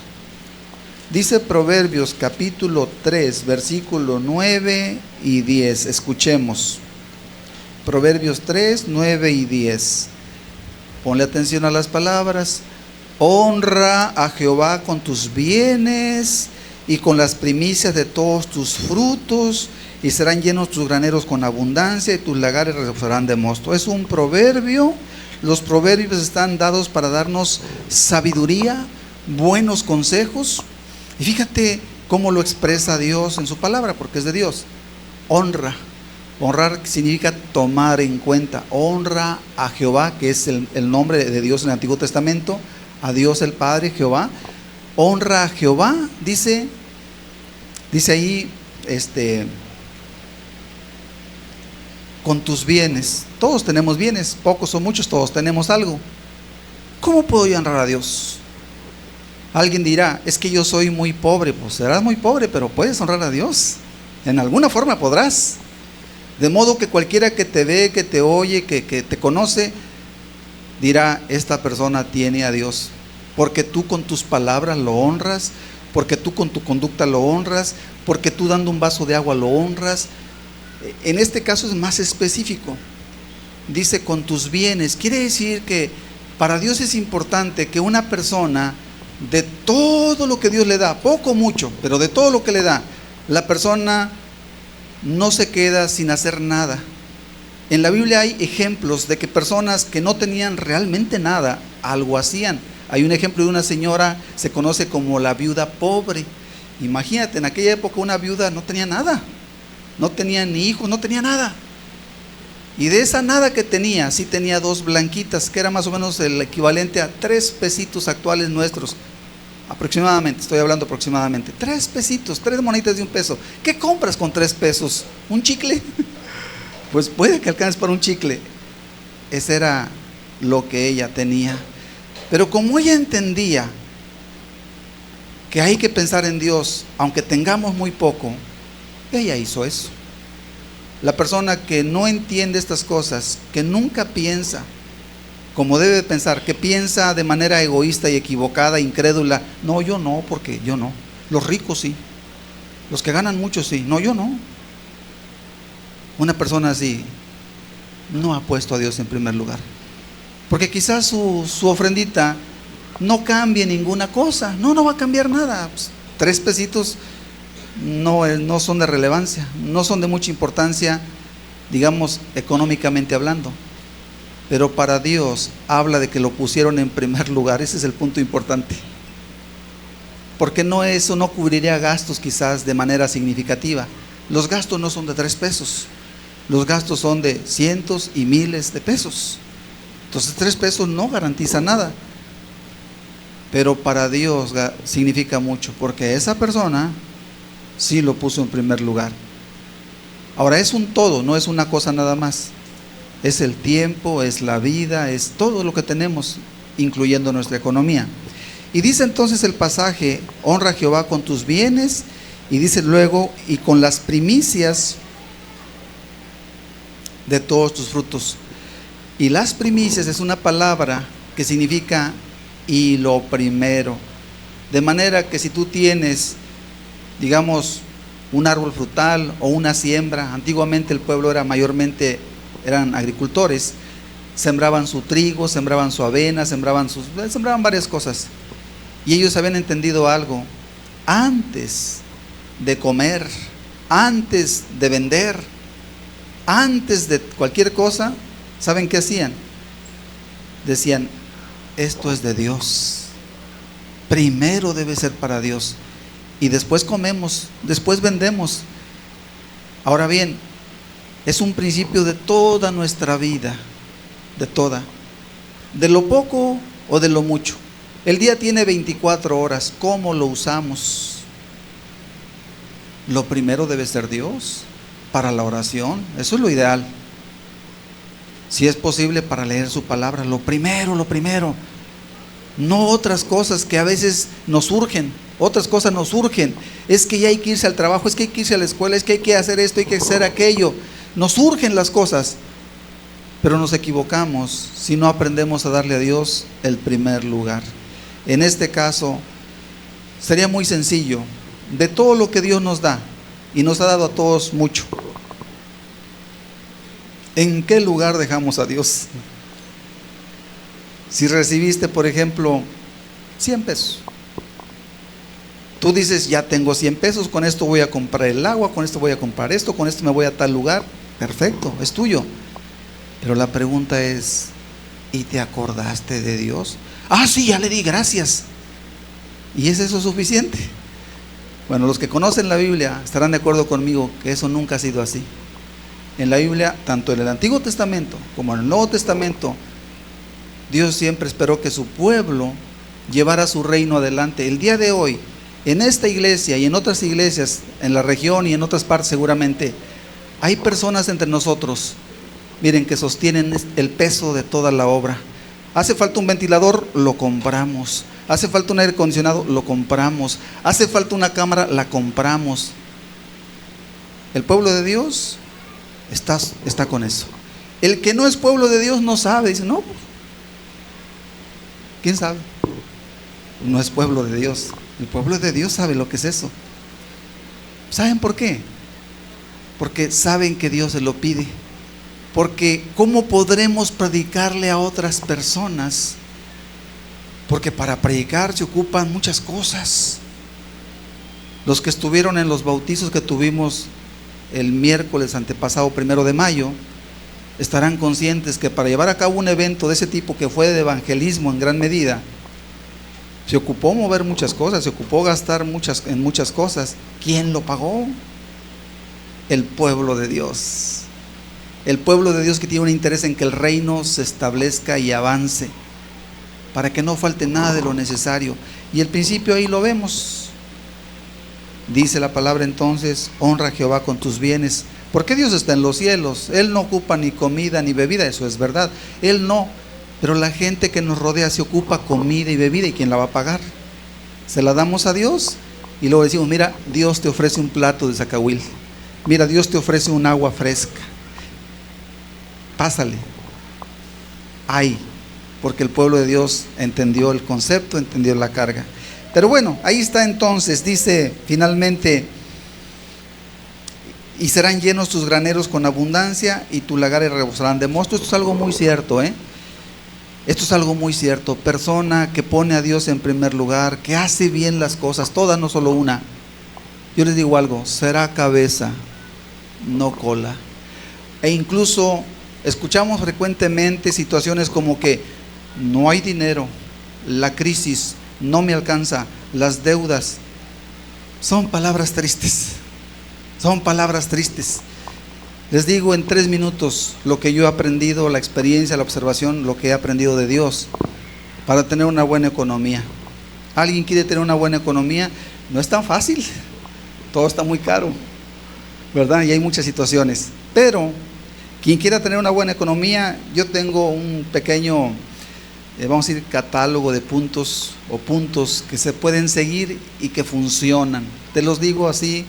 Dice Proverbios capítulo 3, versículo 9 y 10. Escuchemos. Proverbios 3, 9 y 10. Ponle atención a las palabras. Honra a Jehová con tus bienes y con las primicias de todos tus frutos, y serán llenos tus graneros con abundancia, y tus lagares rebosarán de mosto. Es un proverbio. Los proverbios están dados para darnos sabiduría, buenos consejos. Y fíjate cómo lo expresa Dios en su palabra, porque es de Dios. Honra. Honrar significa tomar en cuenta. Honra a Jehová, que es el nombre de Dios en el Antiguo Testamento, a Dios el Padre, Jehová. Honra a Jehová, dice ahí, con tus bienes. Todos tenemos bienes, pocos o muchos, todos tenemos algo. ¿Cómo puedo yo honrar a Dios? Alguien dirá, es que yo soy muy pobre. Pues serás muy pobre, pero puedes honrar a Dios. En alguna forma podrás. De modo que cualquiera que te ve, que te oye, que te conoce, dirá, esta persona tiene a Dios. Porque tú con tus palabras lo honras, porque tú con tu conducta lo honras, porque tú dando un vaso de agua lo honras. En este caso es más específico. Dice con tus bienes. Quiere decir que para Dios es importante que una persona, de todo lo que Dios le da, poco o mucho, pero de todo lo que le da, la persona no se queda sin hacer nada. En la Biblia hay ejemplos de que personas que no tenían realmente nada, algo hacían. Hay un ejemplo de una señora, se conoce como la viuda pobre. Imagínate, en aquella época una viuda no tenía nada, no tenía ni hijos, no tenía nada. Y de esa nada que tenía, sí tenía 2 blanquitas, que era más o menos el equivalente a 3 pesitos actuales nuestros. Aproximadamente, estoy hablando aproximadamente. 3 pesitos, 3 moneditas de 1 peso. ¿Qué compras con 3 pesos? ¿Un chicle? Pues puede que alcances para un chicle. Ese era lo que ella tenía. Pero como ella entendía que hay que pensar en Dios, aunque tengamos muy poco, ella hizo eso. La persona que no entiende estas cosas, que nunca piensa como debe pensar, que piensa de manera egoísta y equivocada, incrédula, no, yo no, porque yo no. Los ricos sí, los que ganan mucho sí, no, yo no. Una persona así no ha puesto a Dios en primer lugar, porque quizás su ofrendita no cambie ninguna cosa. No va a cambiar nada. 3 pesitos no son de relevancia, no son de mucha importancia, digamos, económicamente hablando. Pero para Dios habla de que lo pusieron en primer lugar. Ese es el punto importante. Porque eso no cubriría gastos quizás de manera significativa. Los gastos no son de 3 pesos. Los gastos son de cientos y miles de pesos. Entonces 3 pesos no garantiza nada. Pero para Dios significa mucho, porque esa persona sí lo puso en primer lugar. Ahora es un todo, no es una cosa nada más. Es el tiempo, es la vida, es todo lo que tenemos, incluyendo nuestra economía. Y dice entonces el pasaje, honra a Jehová con tus bienes, y dice luego, y con las primicias de todos tus frutos. Y las primicias es una palabra que significa y lo primero. De manera que si tú tienes, digamos, un árbol frutal o una siembra, antiguamente el pueblo eran agricultores, sembraban su trigo, sembraban su avena, sembraban varias cosas. Y ellos habían entendido algo: antes de comer, antes de vender, antes de cualquier cosa, ¿saben qué hacían? Decían, esto es de Dios, primero debe ser para Dios, y después comemos, después vendemos. Ahora bien, es un principio de toda nuestra vida, de toda. ¿De lo poco o de lo mucho? El día tiene 24 horas, ¿cómo lo usamos? Lo primero debe ser Dios, para la oración, eso es lo ideal. Si es posible, para leer su palabra, lo primero, no otras cosas que a veces nos surgen. Otras cosas nos surgen, es que ya hay que irse al trabajo, es que hay que irse a la escuela, es que hay que hacer esto, hay que hacer aquello. Nos surgen las cosas, pero nos equivocamos si no aprendemos a darle a Dios el primer lugar. En este caso, sería muy sencillo, de todo lo que Dios nos da, y nos ha dado a todos mucho, ¿en qué lugar dejamos a Dios? Si recibiste, por ejemplo, 100 pesos, tú dices, ya tengo 100 pesos, con esto voy a comprar el agua, con esto voy a comprar esto, con esto me voy a tal lugar, perfecto, es tuyo. Pero la pregunta es, ¿y te acordaste de Dios? Ah, sí, ya le di gracias. ¿Y es eso suficiente? Bueno, los que conocen la Biblia estarán de acuerdo conmigo que eso nunca ha sido así. En la Biblia, tanto en el Antiguo Testamento como en el Nuevo Testamento, Dios siempre esperó que su pueblo llevara su reino adelante. El día de hoy, en esta iglesia y en otras iglesias, en la región y en otras partes seguramente, hay personas entre nosotros, miren, que sostienen el peso de toda la obra. Hace falta un ventilador, lo compramos. Hace falta un aire acondicionado, lo compramos. Hace falta una cámara, la compramos. El pueblo de Dios está con eso. El que no es pueblo de Dios no sabe, dice, no, ¿quién sabe? No es pueblo de Dios. El pueblo de Dios sabe lo que es eso. ¿Saben por qué? Porque saben que Dios se lo pide. Porque ¿cómo podremos predicarle a otras personas? Porque para predicar se ocupan muchas cosas. Los que estuvieron en los bautizos que tuvimos el miércoles antepasado, 1 de mayo, estarán conscientes que para llevar a cabo un evento de ese tipo, que fue de evangelismo en gran medida, se ocupó mover muchas cosas, se ocupó gastar en muchas cosas. ¿Quién lo pagó? El pueblo de Dios. El pueblo de Dios, que tiene un interés en que el reino se establezca y avance, para que no falte nada de lo necesario. Y el principio ahí lo vemos. Dice la palabra entonces, honra a Jehová con tus bienes. Porque Dios está en los cielos, Él no ocupa ni comida ni bebida, eso es verdad, Él no. Pero la gente que nos rodea se ocupa comida y bebida, ¿y quién la va a pagar? Se la damos a Dios y luego decimos, mira, Dios te ofrece un plato de zacahuil, mira, Dios te ofrece un agua fresca, pásale. Ay, porque el pueblo de Dios entendió el concepto, entendió la carga. Pero bueno, ahí está entonces, dice finalmente, y serán llenos tus graneros con abundancia y tus lagares rebosarán de mosto. Esto es algo muy cierto, Esto es algo muy cierto. Persona que pone a Dios en primer lugar, que hace bien las cosas, todas, no solo una. Yo les digo algo, será cabeza, no cola. E incluso escuchamos frecuentemente situaciones como que no hay dinero, la crisis, no me alcanza, las deudas. Son palabras tristes. Son palabras tristes. Les digo en 3 minutos lo que yo he aprendido, la experiencia, la observación, lo que he aprendido de Dios para tener una buena economía. ¿Alguien quiere tener una buena economía? No es tan fácil. Todo está muy caro, ¿verdad? Y hay muchas situaciones. Pero quien quiera tener una buena economía, yo tengo un pequeño, vamos a decir, catálogo de puntos que se pueden seguir y que funcionan. Te los digo así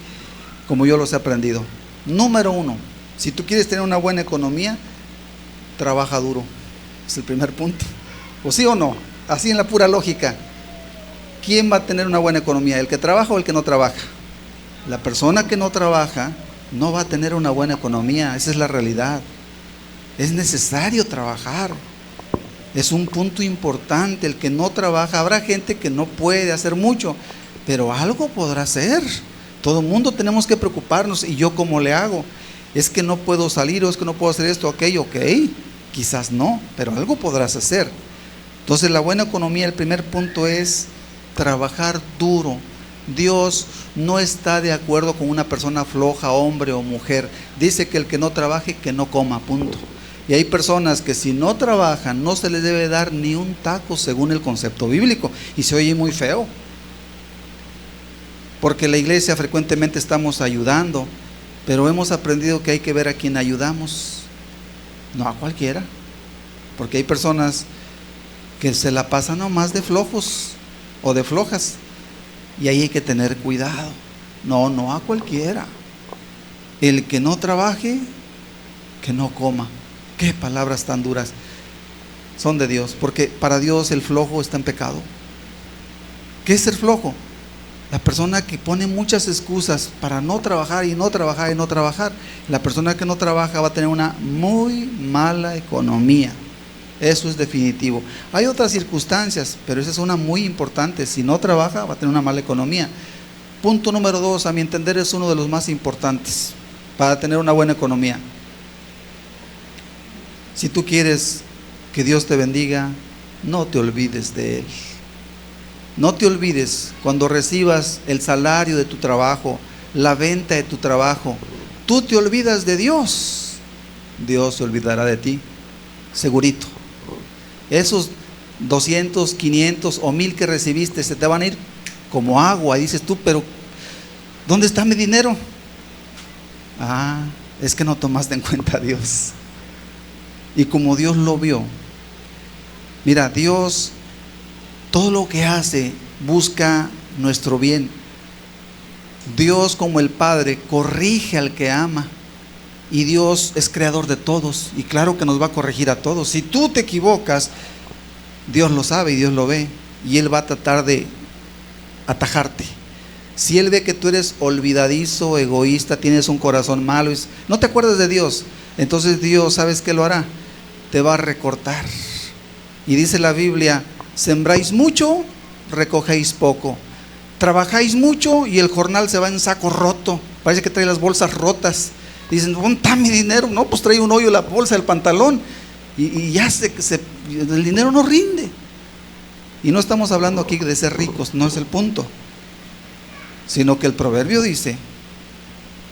como yo los he aprendido. Número 1, si tú quieres tener una buena economía, trabaja duro. Es el primer punto. ¿O sí o no? Así en la pura lógica. ¿Quién va a tener una buena economía? ¿El que trabaja o el que no trabaja? La persona que no trabaja no va a tener una buena economía. Esa es la realidad. Es necesario trabajar. Es un punto importante. El que no trabaja, habrá gente que no puede hacer mucho, pero algo podrá hacer. Todo el mundo tenemos que preocuparnos. ¿Y yo cómo le hago? Es que no puedo salir, o es que no puedo hacer esto, aquello. Ok, quizás no, pero algo podrás hacer. Entonces la buena economía, el primer punto es trabajar duro. Dios no está de acuerdo con una persona floja, hombre o mujer. Dice que el que no trabaje, que no coma, punto. Y hay personas que si no trabajan, no se les debe dar ni un taco según el concepto bíblico. Y se oye muy feo. Porque la iglesia frecuentemente estamos ayudando, pero hemos aprendido que hay que ver a quién ayudamos, no a cualquiera. Porque hay personas que se la pasan nomás de flojos o de flojas. Y ahí hay que tener cuidado. No a cualquiera. El que no trabaje, que no coma. Qué palabras tan duras. Son de Dios, porque para Dios el flojo está en pecado. ¿Qué es ser flojo? La persona que pone muchas excusas para no trabajar y no trabajar y no trabajar. La persona que no trabaja va a tener una muy mala economía. Eso es definitivo. Hay otras circunstancias, pero esa es una muy importante. Si no trabaja, va a tener una mala economía. Punto número 2, a mi entender, es uno de los más importantes para tener una buena economía. Si tú quieres que Dios te bendiga, no te olvides de Él. No te olvides cuando recibas el salario de tu trabajo, la venta de tu trabajo. Tú te olvidas de Dios, Dios se olvidará de ti, segurito. Esos 200, 500 o 1000 que recibiste se te van a ir como agua. Y dices tú, pero ¿dónde está mi dinero? Es que no tomaste en cuenta a Dios. Y como Dios lo vio, mira, Dios todo lo que hace busca nuestro bien. Dios, como el Padre, corrige al que ama. Y Dios es creador de todos, y claro que nos va a corregir a todos. Si tú te equivocas, Dios lo sabe y Dios lo ve, y Él va a tratar de atajarte. Si Él ve que tú eres olvidadizo, egoísta, tienes un corazón malo, no te acuerdas de Dios, entonces Dios, ¿sabes qué lo hará? Te va a recortar. Y dice la Biblia: sembráis mucho, recogéis poco. Trabajáis mucho y el jornal se va en saco roto. Parece que trae las bolsas rotas. Dicen, ¿dónde está mi dinero? No, pues trae un hoyo en la bolsa del pantalón. Y ya el dinero no rinde. Y no estamos hablando aquí de ser ricos, no es el punto. Sino que el proverbio dice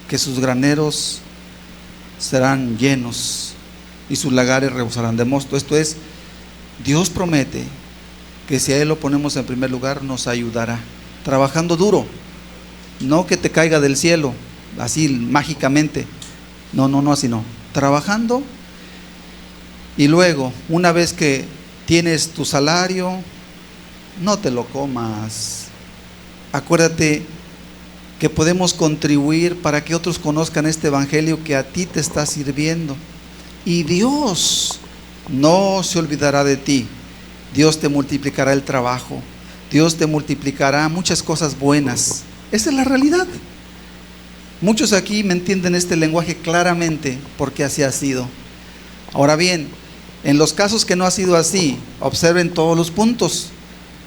que sus graneros serán llenos y sus lagares rebosarán de mosto. Esto es, Dios promete que si a Él lo ponemos en primer lugar, nos ayudará. Trabajando duro, no que te caiga del cielo, así mágicamente. No, así no. Trabajando, y luego, una vez que tienes tu salario, no te lo comas. Acuérdate que podemos contribuir para que otros conozcan este evangelio que a ti te está sirviendo. Y Dios no se olvidará de ti. Dios te multiplicará el trabajo. Dios te multiplicará muchas cosas buenas. Esa es la realidad. Muchos aquí me entienden este lenguaje claramente porque así ha sido. Ahora bien, en los casos que no ha sido así, observen todos los puntos.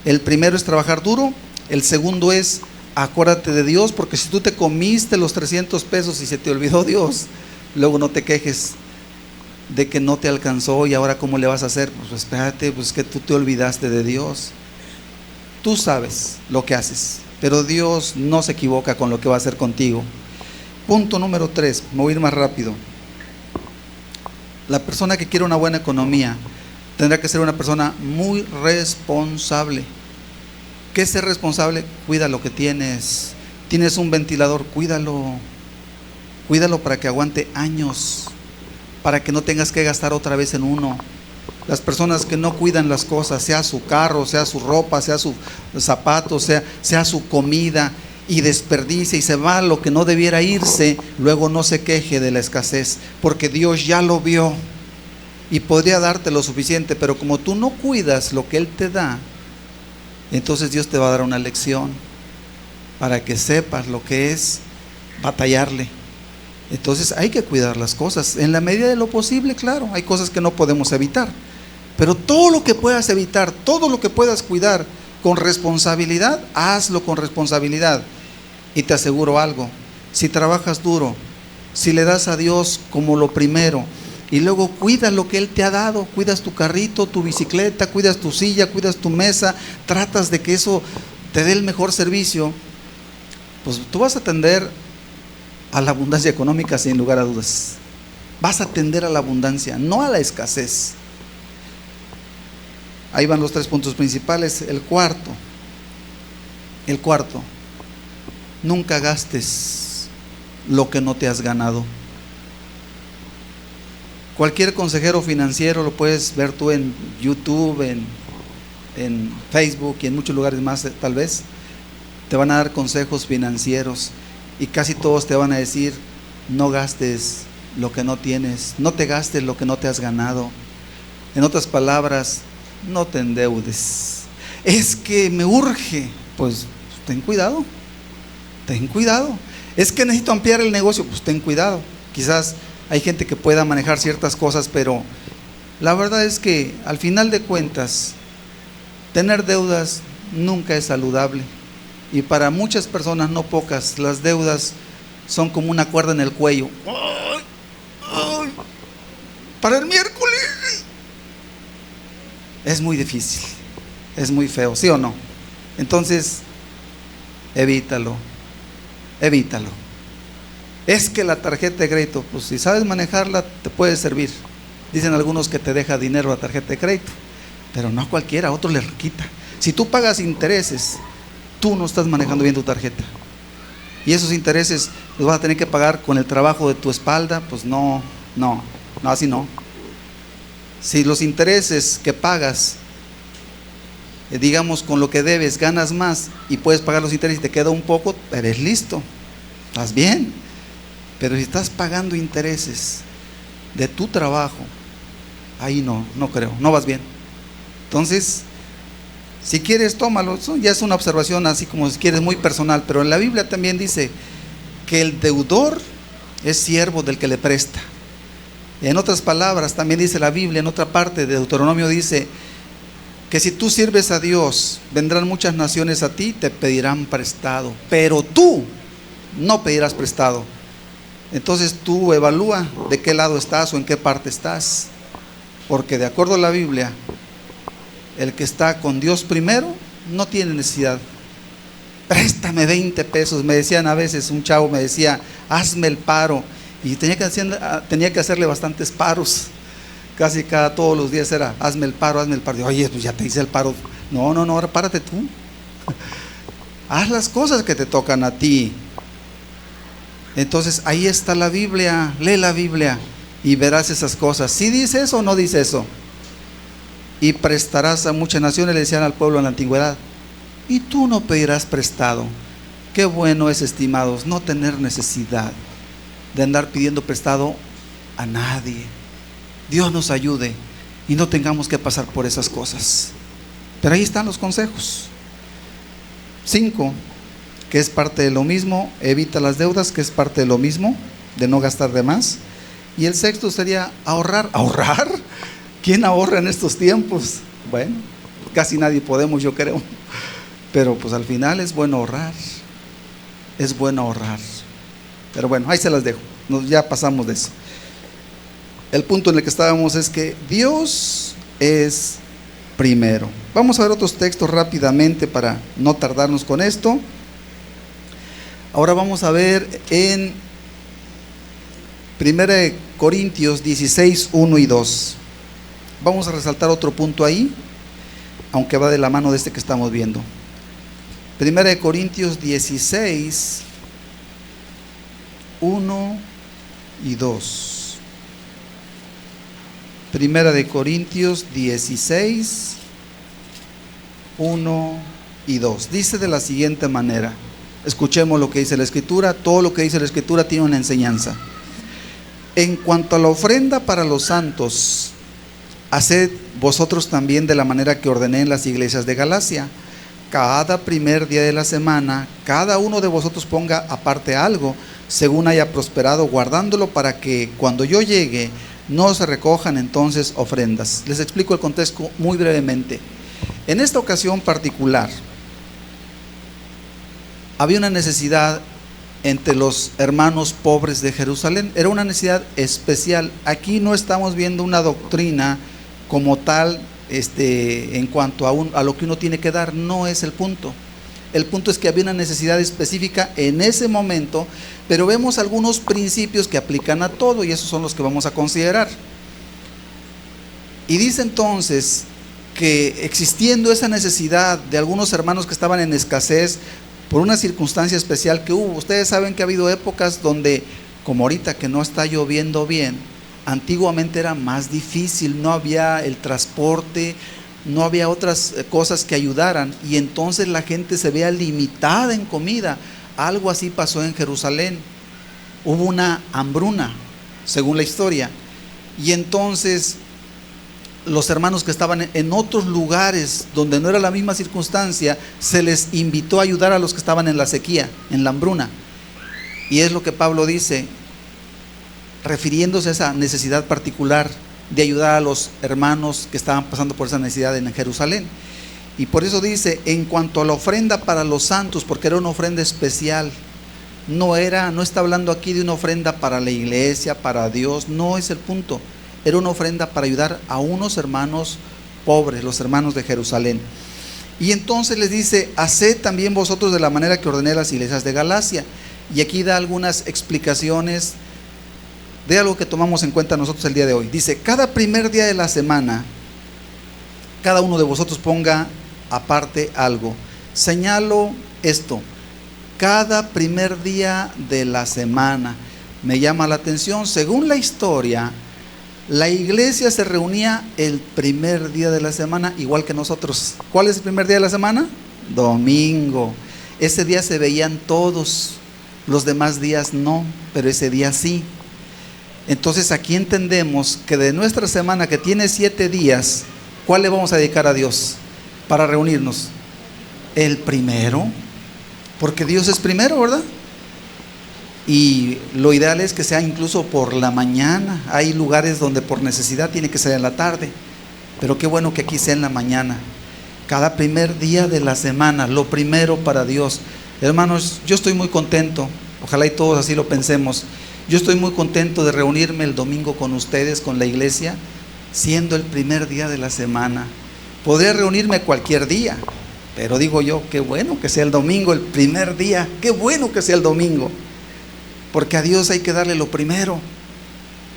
El primero es trabajar duro. El segundo es acuérdate de Dios, porque si tú te comiste los 300 pesos y se te olvidó Dios, luego no te quejes de que no te alcanzó y ahora ¿cómo le vas a hacer? Pues espérate, pues que tú te olvidaste de Dios. Tú sabes lo que haces, pero Dios no se equivoca con lo que va a hacer contigo. Punto número 3, me voy a ir más rápido. La persona que quiere una buena economía tendrá que ser una persona muy responsable. ¿Qué es ser responsable? Cuida lo que tienes. Tienes un ventilador, cuídalo para que aguante años, para que no tengas que gastar otra vez en uno. Las personas que no cuidan las cosas, sea su carro, sea su ropa, sea su zapato, sea su comida, y desperdicia y se va a lo que no debiera irse, luego no se queje de la escasez, porque Dios ya lo vio y podría darte lo suficiente, pero como tú no cuidas lo que Él te da, entonces Dios te va a dar una lección para que sepas lo que es batallarle. Entonces hay que cuidar las cosas en la medida de lo posible. Claro, hay cosas que no podemos evitar, pero todo lo que puedas evitar, todo lo que puedas cuidar con responsabilidad, hazlo con responsabilidad. Y te aseguro algo: si trabajas duro, si le das a Dios como lo primero, y luego cuidas lo que Él te ha dado, cuidas tu carrito, tu bicicleta, cuidas tu silla, cuidas tu mesa, tratas de que eso te dé el mejor servicio, pues tú vas a tender a la abundancia económica sin lugar a dudas. Vas a tender a la abundancia, no a la escasez. Ahí van los 3 puntos principales. El cuarto, nunca gastes lo que no te has ganado. Cualquier consejero financiero, lo puedes ver tú en YouTube, en Facebook y en muchos lugares más, tal vez te van a dar consejos financieros y casi todos te van a decir: no gastes lo que no tienes, no te gastes lo que no te has ganado. En otras palabras, no te endeudes. Es que me urge, pues ten cuidado, ten cuidado. Es que necesito ampliar el negocio, pues ten cuidado. Quizás hay gente que pueda manejar ciertas cosas, pero la verdad es que al final de cuentas, tener deudas nunca es saludable. Y para muchas personas, no pocas, las deudas son como una cuerda en el cuello. ¡Ay! ¡Ay! Para el miércoles. Es muy difícil, es muy feo, ¿sí o no? Entonces, evítalo. Es que la tarjeta de crédito, pues si sabes manejarla, te puede servir. Dicen algunos que te deja dinero la tarjeta de crédito, pero no a cualquiera, a otro le quita. Si tú pagas intereses, tú no estás manejando bien tu tarjeta. Y esos intereses los vas a tener que pagar con el trabajo de tu espalda. Pues no, así no. Si los intereses que pagas, digamos con lo que debes, ganas más y puedes pagar los intereses y te queda un poco, eres listo, estás bien. Pero si estás pagando intereses de tu trabajo, ahí no creo, no vas bien. Entonces, si quieres, tómalo. Eso ya es una observación así como si quieres muy personal, pero en la Biblia también dice que el deudor es siervo del que le presta. En otras palabras, también dice la Biblia, en otra parte de Deuteronomio dice que si tú sirves a Dios, vendrán muchas naciones a ti, te pedirán prestado, pero tú no pedirás prestado. Entonces tú evalúa de qué lado estás o en qué parte estás, porque de acuerdo a la Biblia, el que está con Dios primero no tiene necesidad. Préstame 20 pesos, me decían a veces, un chavo me decía: hazme el paro, y tenía que hacerle bastantes paros, casi todos los días era: hazme el paro. Y, oye, pues ya te hice el paro. No, ahora párate tú. Haz las cosas que te tocan a ti. Entonces ahí está la Biblia, lee la Biblia y verás esas cosas. ¿Sí dice eso o no dice eso? Y prestarás a muchas naciones, le decían al pueblo en la antigüedad, y tú no pedirás prestado. Qué bueno es, estimados, no tener necesidad de andar pidiendo prestado a nadie. Dios nos ayude y no tengamos que pasar por esas cosas. Pero ahí están los consejos. 5, que es parte de lo mismo: evita las deudas, que es parte de lo mismo, de no gastar de más. Y el 6 sería ahorrar. ¿Ahorrar? ¿Quién ahorra en estos tiempos? Bueno, casi nadie podemos, yo creo. Pero pues al final es bueno ahorrar. Es bueno ahorrar. Pero bueno, ahí se las dejo. Ya pasamos de eso. El punto en el que estábamos es que Dios es primero. Vamos a ver otros textos rápidamente para no tardarnos con esto. Ahora vamos a ver en 1 Corintios 16, 1 y 2. Vamos a resaltar otro punto ahí, aunque va de la mano de este que estamos viendo. 1 Corintios 16, 1 y 2. 1 Corintios 16, 1 y 2. Dice de la siguiente manera. Escuchemos lo que dice la Escritura. Todo lo que dice la Escritura tiene una enseñanza. En cuanto a la ofrenda para los santos, haced vosotros también de la manera que ordené en las iglesias de Galacia. Cada primer día de la semana, cada uno de vosotros ponga aparte algo, según haya prosperado, guardándolo para que cuando yo llegue no se recojan entonces ofrendas. Les explico el contexto muy brevemente. En esta ocasión particular, había una necesidad entre los hermanos pobres de Jerusalén. Era una necesidad especial. Aquí no estamos viendo una doctrina como tal, en cuanto a lo que uno tiene que dar. No es el punto. El punto es que había una necesidad específica en ese momento, pero vemos algunos principios que aplican a todo y esos son los que vamos a considerar. Y dice entonces que existiendo esa necesidad de algunos hermanos que estaban en escasez por una circunstancia especial que hubo. Ustedes saben que ha habido épocas donde, como ahorita que no está lloviendo bien, antiguamente era más difícil, no había el transporte, no había otras cosas que ayudaran y entonces la gente se veía limitada en comida. Algo así pasó en Jerusalén. Hubo una hambruna, según la historia, y entonces los hermanos que estaban en otros lugares donde no era la misma circunstancia, se les invitó a ayudar a los que estaban en la sequía, en la hambruna. Y es lo que Pablo dice, refiriéndose a esa necesidad particular de ayudar a los hermanos que estaban pasando por esa necesidad en Jerusalén. Y por eso dice, en cuanto a la ofrenda para los santos, porque era una ofrenda especial, no está hablando aquí de una ofrenda para la iglesia, para Dios, no es el punto. Era una ofrenda para ayudar a unos hermanos pobres, los hermanos de Jerusalén. Y entonces les dice, haced también vosotros de la manera que ordené a las iglesias de Galacia. Y aquí da algunas explicaciones de algo que tomamos en cuenta nosotros el día de hoy. Dice, cada primer día de la semana, cada uno de vosotros ponga aparte algo. Señalo esto, cada primer día de la semana. Me llama la atención, según la historia, la iglesia se reunía el primer día de la semana, igual que nosotros. ¿Cuál es el primer día de la semana? Domingo. Ese día se veían todos, los demás días no, pero ese día sí. Entonces aquí entendemos que de nuestra semana, que tiene 7 días, ¿cuál le vamos a dedicar a Dios para reunirnos? El primero, porque Dios es primero, ¿verdad? Y lo ideal es que sea incluso por la mañana. Hay lugares donde por necesidad tiene que ser en la tarde, pero qué bueno que aquí sea en la mañana. Cada primer día de la semana, lo primero para Dios. Hermanos, yo estoy muy contento, ojalá y todos así lo pensemos. Yo estoy muy contento de reunirme el domingo con ustedes, con la iglesia, siendo el primer día de la semana. Podría reunirme cualquier día, pero digo yo, qué bueno que sea el domingo, el primer día, qué bueno que sea el domingo. Porque a Dios hay que darle lo primero.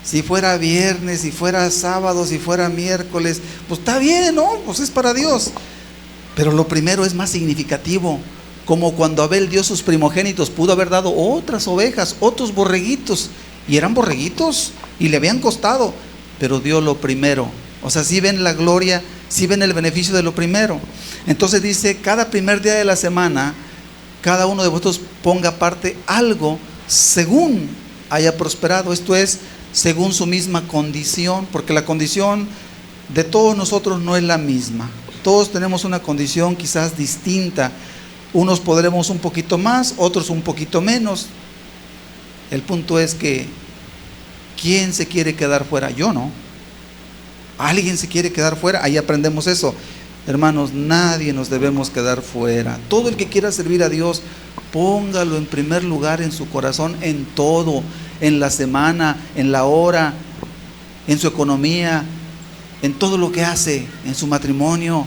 Si fuera viernes, si fuera sábado, si fuera miércoles, pues está bien, ¿no? Pues es para Dios. Pero lo primero es más significativo. Como cuando Abel dio sus primogénitos, pudo haber dado otras ovejas, otros borreguitos. Y eran borreguitos y le habían costado, pero dio lo primero. O sea, si ven la gloria, si ven el beneficio de lo primero. Entonces dice, cada primer día de la semana, cada uno de vosotros ponga aparte algo según haya prosperado, esto es, según su misma condición, porque la condición de todos nosotros no es la misma. Todos tenemos una condición quizás distinta. Unos podremos un poquito más, otros un poquito menos. El punto es que, ¿quién se quiere quedar fuera? Yo no. ¿Alguien se quiere quedar fuera? Ahí aprendemos eso. Hermanos, nadie nos debemos quedar fuera. Todo el que quiera servir a Dios, póngalo en primer lugar en su corazón, en todo, en la semana, en la hora, en su economía, en todo lo que hace, en su matrimonio,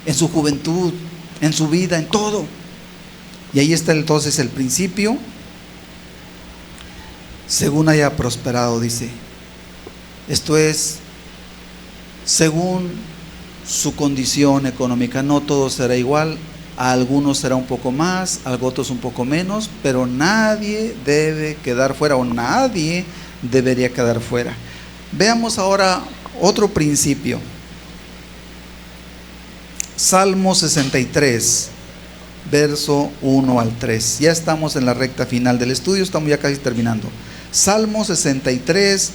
en su juventud, en su vida, en todo. Y ahí está entonces el principio, según haya prosperado, dice. Esto es, según su condición económica. No todo será igual, a algunos será un poco más, a otros un poco menos, pero nadie debe quedar fuera, o nadie debería quedar fuera. Veamos ahora otro principio. Salmo 63, verso 1 al 3. Ya estamos en la recta final del estudio, estamos ya casi terminando. Salmo 63,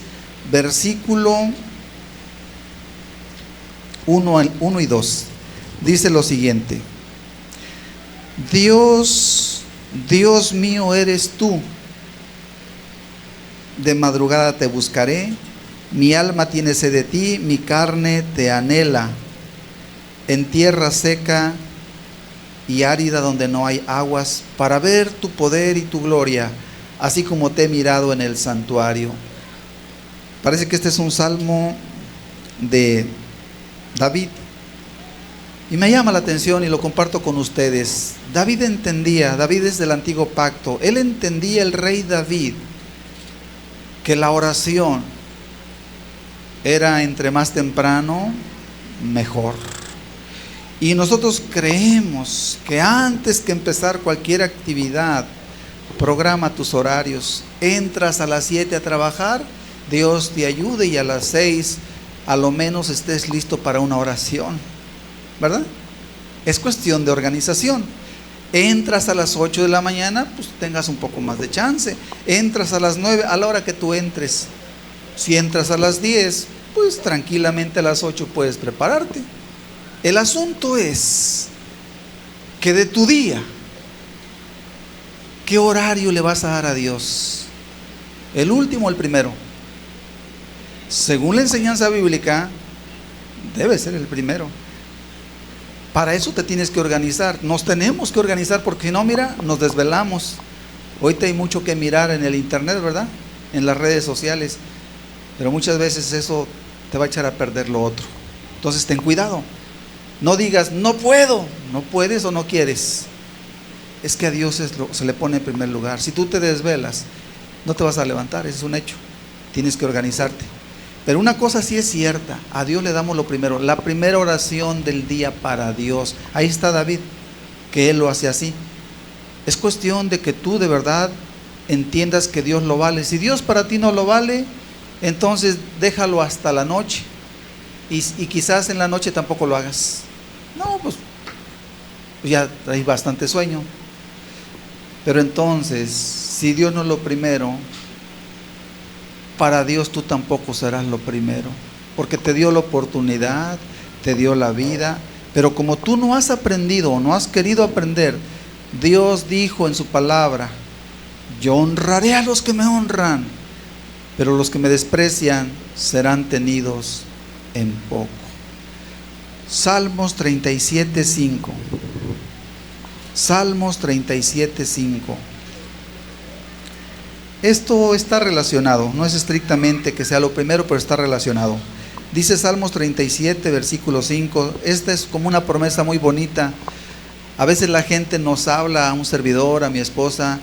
versículo 1 y 2. Dice lo siguiente: Dios, Dios mío eres tú, de madrugada te buscaré, mi alma tiene sed de ti, mi carne te anhela, en tierra seca y árida donde no hay aguas, para ver tu poder y tu gloria, así como te he mirado en el santuario. Parece que este es un salmo de David. Y me llama la atención y lo comparto con ustedes. David entendía, David es del antiguo pacto, él entendía, el rey David, que la oración era entre más temprano, mejor. Y nosotros creemos que antes que empezar cualquier actividad, programa tus horarios. Entras a las 7 a trabajar, Dios te ayude y a las 6 a lo menos estés listo para una oración, ¿verdad? Es cuestión de organización. Entras a las 8 de la mañana, pues tengas un poco más de chance. Entras a las 9, a la hora que tú entres. Si entras a las 10, pues tranquilamente a las 8 puedes prepararte. El asunto es que de tu día, ¿qué horario le vas a dar a Dios? ¿El último o el primero? Según la enseñanza bíblica, debe ser el primero. Para eso te tienes que organizar. Nos tenemos que organizar porque si no, mira, nos desvelamos. Ahorita hay mucho que mirar en el internet, ¿verdad? En las redes sociales. Pero muchas veces eso te va a echar a perder lo otro. Entonces ten cuidado. No digas, no puedo. No puedes o no quieres. Es que a Dios se le pone en primer lugar. Si tú te desvelas, no te vas a levantar, ese es un hecho. Tienes que organizarte. Pero una cosa sí es cierta, a Dios le damos lo primero, la primera oración del día para Dios. Ahí está David, que él lo hace así. Es cuestión de que tú de verdad entiendas que Dios lo vale. Si Dios para ti no lo vale, entonces déjalo hasta la noche. Y quizás en la noche tampoco lo hagas. No, pues ya hay bastante sueño. Pero entonces, si Dios no es lo primero, para Dios tú tampoco serás lo primero, porque te dio la oportunidad, te dio la vida, pero como tú no has aprendido o no has querido aprender, Dios dijo en su palabra, yo honraré a los que me honran, pero los que me desprecian serán tenidos en poco. Salmos 37:5. Salmos 37:5. Esto está relacionado, no es estrictamente que sea lo primero, pero está relacionado. Dice Salmos 37, versículo 5, esta es como una promesa muy bonita. A veces la gente nos habla, a un servidor, a mi esposa,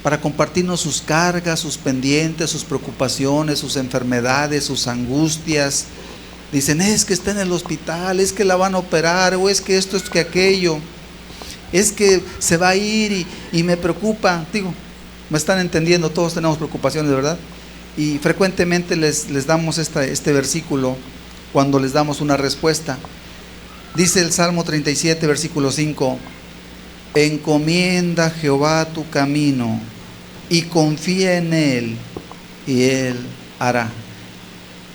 para compartirnos sus cargas, sus pendientes, sus preocupaciones, sus enfermedades, sus angustias. Dicen, es que está en el hospital, es que la van a operar, o es que esto, es que aquello, es que se va a ir y me preocupa. Digo, me están entendiendo, todos tenemos preocupaciones, ¿verdad? Y frecuentemente les damos este versículo cuando les damos una respuesta. Dice el Salmo 37, versículo 5, encomienda a Jehová tu camino y confía en Él y Él hará.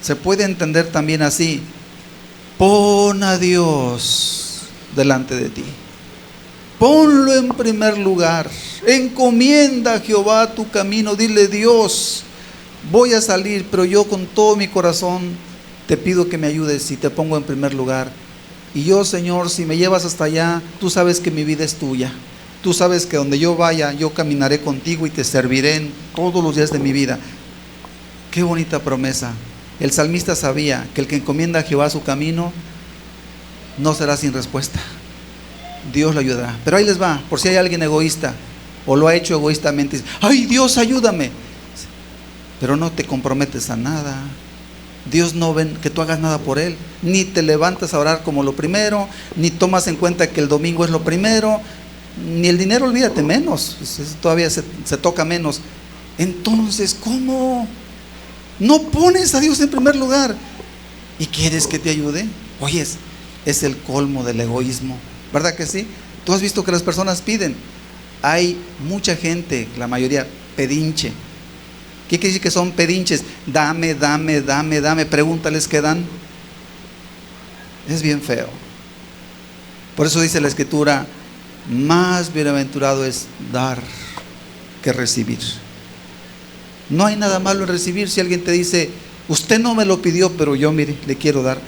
Se puede entender también así, pon a Dios delante de ti. Ponlo en primer lugar, encomienda a Jehová tu camino, dile Dios, voy a salir, pero yo con todo mi corazón te pido que me ayudes y te pongo en primer lugar. Y yo, Señor, si me llevas hasta allá, tú sabes que mi vida es tuya. Tú sabes que donde yo vaya, yo caminaré contigo y te serviré en todos los días de mi vida. Qué bonita promesa. El salmista sabía que el que encomienda a Jehová su camino no será sin respuesta. Dios lo ayudará. Pero ahí les va, por si hay alguien egoísta o lo ha hecho egoístamente, ay Dios, ayúdame, pero no te comprometes a nada. Dios no ve que tú hagas nada por Él, ni te levantas a orar como lo primero, ni tomas en cuenta que el domingo es lo primero, ni el dinero, olvídate, menos, todavía se toca menos. Entonces, ¿cómo? No pones a Dios en primer lugar y quieres que te ayude. Oye, es el colmo del egoísmo, ¿verdad que sí? Tú has visto que las personas piden. Hay mucha gente, la mayoría, pedinche. ¿Qué quiere decir que son pedinches? Dame, dame, dame, dame. Pregúntales qué dan. Es bien feo. Por eso dice la Escritura, más bienaventurado es dar que recibir. No hay nada malo en recibir. Si alguien te dice, usted no me lo pidió, pero yo, mire, le quiero dar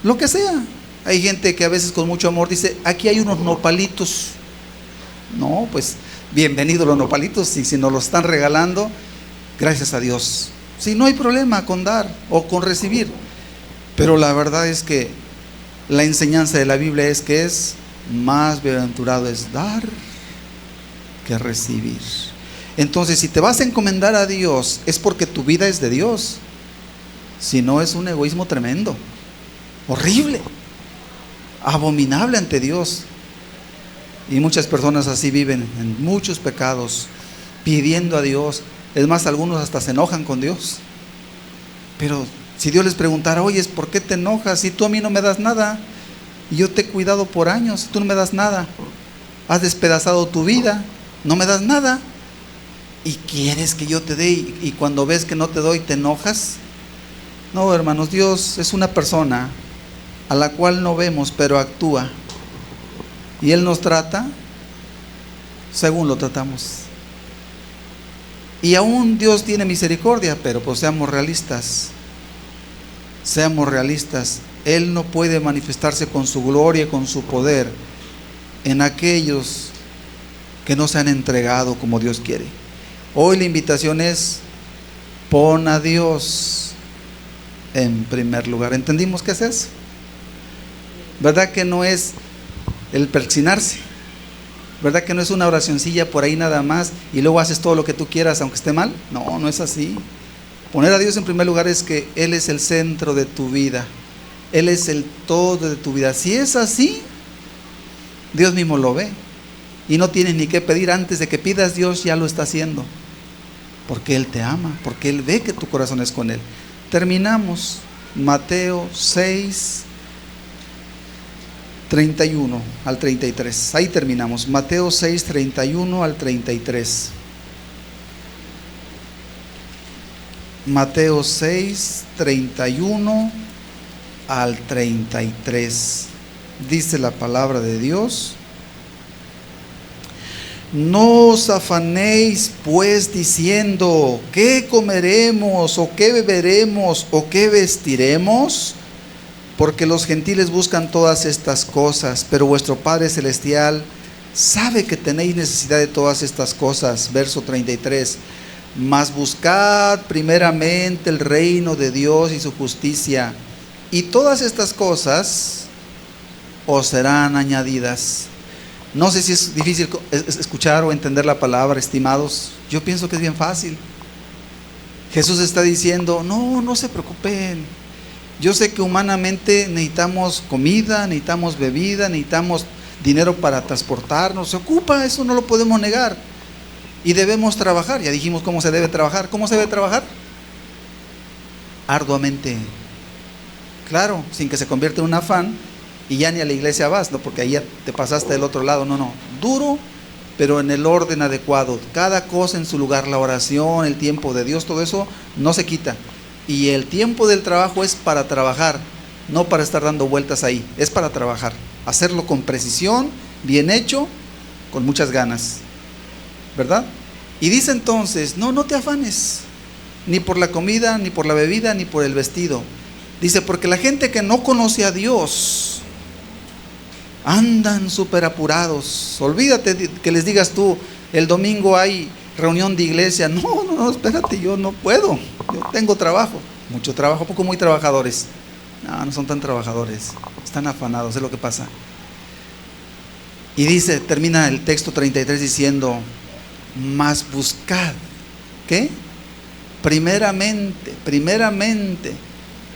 lo que sea. Hay gente que a veces con mucho amor dice, aquí hay unos nopalitos. No, pues bienvenidos los nopalitos, y si nos los están regalando, gracias a Dios. Si no hay problema con dar o con recibir. Pero la verdad es que La enseñanza de la Biblia es que es más bienaventurado es dar que recibir. Entonces, si te vas a encomendar a Dios, es porque tu vida es de Dios. Si no, es un egoísmo tremendo, horrible, abominable ante Dios. Y muchas personas así viven en muchos pecados, pidiendo a Dios. Es más, algunos hasta se enojan con Dios. Pero si Dios les preguntara: oye, ¿por qué te enojas si tú a mí no me das nada? Y yo te he cuidado por años, tú no me das nada. Has despedazado tu vida, no me das nada. Y quieres que yo te dé, y cuando ves que no te doy, te enojas. No, hermanos, Dios es una persona a la cual no vemos, pero actúa. Y Él nos trata según lo tratamos. Y aún Dios tiene misericordia, pero pues seamos realistas. Seamos realistas. Él no puede manifestarse con su gloria, con su poder, en aquellos que no se han entregado como Dios quiere. Hoy la invitación es: pon a Dios en primer lugar. ¿Entendimos qué es eso? ¿Verdad que no es el persinarse? ¿Verdad que no es una oracioncilla por ahí nada más y luego haces todo lo que tú quieras aunque esté mal? No, no es así. Poner a Dios en primer lugar es que Él es el centro de tu vida. Él es el todo de tu vida. Si es así, Dios mismo lo ve. Y no tienes ni que pedir. Antes de que pidas, Dios ya lo está haciendo. Porque Él te ama, porque Él ve que tu corazón es con Él. Terminamos Mateo 6, 31 al 33. Ahí terminamos. Mateo 6, 31 al 33. Mateo 6, 31 al 33. Dice la palabra de Dios: no os afanéis pues diciendo: ¿qué comeremos? ¿O qué beberemos? ¿O qué vestiremos? Porque los gentiles buscan todas estas cosas, pero vuestro Padre Celestial sabe que tenéis necesidad de todas estas cosas. Verso 33. Mas buscad primeramente el reino de Dios y su justicia, y todas estas cosas os serán añadidas. No sé si es difícil escuchar o entender la palabra, estimados. Yo pienso que es bien fácil. Jesús está diciendo: no se preocupen. Yo sé que humanamente necesitamos comida, necesitamos bebida, necesitamos dinero para transportarnos. Se ocupa, eso no lo podemos negar. Y debemos trabajar. Ya dijimos cómo se debe trabajar. ¿Cómo se debe trabajar? Arduamente. Claro, sin que se convierta en un afán y ya ni a la iglesia vas, ¿no? Porque ahí ya te pasaste del otro lado. No. Duro, pero en el orden adecuado. Cada cosa en su lugar. La oración, el tiempo de Dios, todo eso no se quita. Y el tiempo del trabajo es para trabajar, no para estar dando vueltas ahí. Es para trabajar. Hacerlo con precisión, bien hecho, con muchas ganas. ¿Verdad? Y dice entonces: no te afanes, ni por la comida, ni por la bebida, ni por el vestido. Dice: porque la gente que no conoce a Dios andan súper apurados. Olvídate que les digas tú: el domingo hay reunión de iglesia. No, espérate, yo no puedo, yo tengo trabajo, mucho trabajo, poco muy trabajadores. No son tan trabajadores, están afanados, es lo que pasa. Y dice, termina el texto 33 diciendo: mas buscad, ¿qué? Primeramente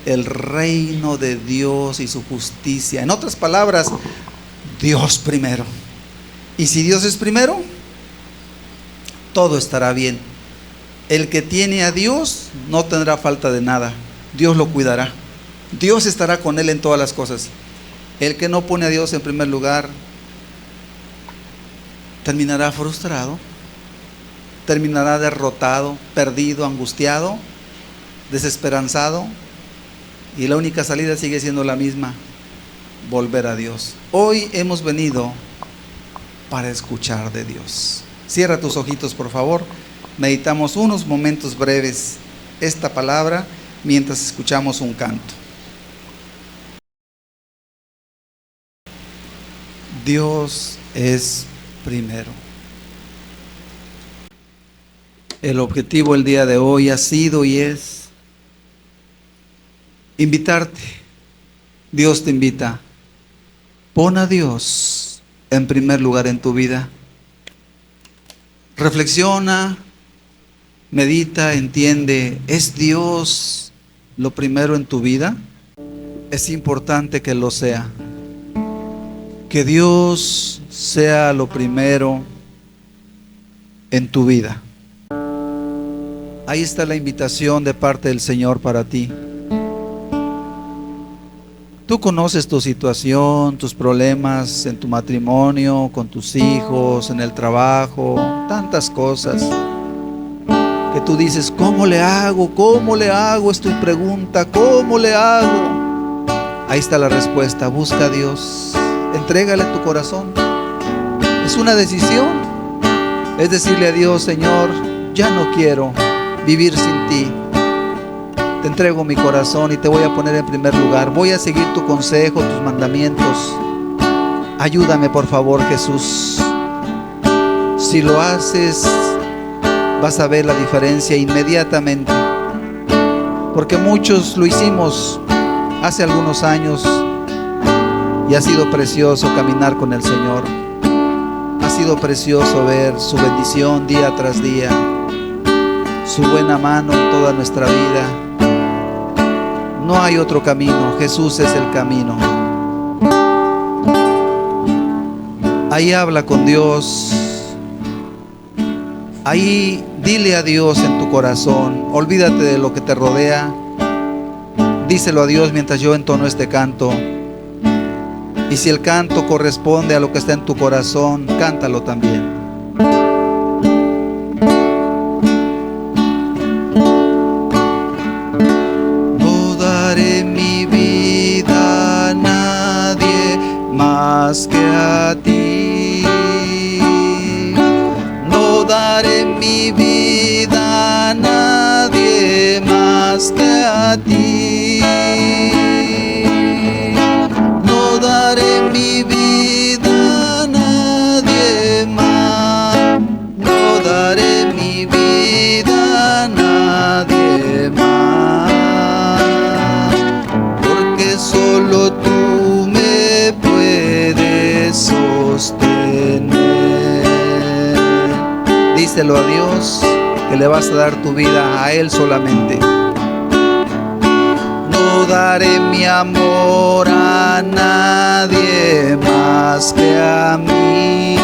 el reino de Dios y su justicia. En otras palabras, Dios primero. Y si Dios es primero, todo estará bien. El que tiene a Dios no tendrá falta de nada. Dios lo cuidará. Dios estará con él en todas las cosas. El que no pone a Dios en primer lugar terminará frustrado, terminará derrotado, perdido, angustiado, desesperanzado, y la única salida sigue siendo la misma: volver a Dios. Hoy hemos venido para escuchar de Dios. Cierra tus ojitos, por favor. Meditamos unos momentos breves esta palabra mientras escuchamos un canto. Dios es primero. El objetivo el día de hoy ha sido y es invitarte. Dios te invita Pon a Dios en primer lugar en tu vida. Reflexiona, medita, entiende. ¿Es Dios lo primero en tu vida? Es importante que lo sea. Que Dios sea lo primero en tu vida. Ahí está la invitación de parte del Señor para ti. Tú conoces tu situación, tus problemas en tu matrimonio, con tus hijos, en el trabajo, tantas cosas que tú dices, ¿cómo le hago? ¿Cómo le hago? Es tu pregunta, ¿cómo le hago? Ahí está la respuesta, busca a Dios, entrégale tu corazón. Es una decisión, es decirle a Dios, Señor, ya no quiero vivir sin ti. Te entrego mi corazón y te voy a poner en primer lugar. Voy a seguir tu consejo, tus mandamientos. Ayúdame, por favor, Jesús. Si lo haces, vas a ver la diferencia inmediatamente. Porque muchos lo hicimos hace algunos años y ha sido precioso caminar con el Señor. Ha sido precioso ver su bendición día tras día, su buena mano en toda nuestra vida. No hay otro camino, Jesús es el camino. Ahí habla con Dios. Ahí dile a Dios en tu corazón. Olvídate de lo que te rodea. Díselo a Dios mientras yo entono este canto. Y si el canto corresponde a lo que está en tu corazón, cántalo también. Más que a ti, no daré mi vida a nadie más que a ti. No daré mi vida a nadie más, no daré mi vida a nadie más, porque solo tú me puedes sostener. Díselo a Dios que le vas a dar tu vida a Él solamente. No daré mi amor a nadie más que a mí.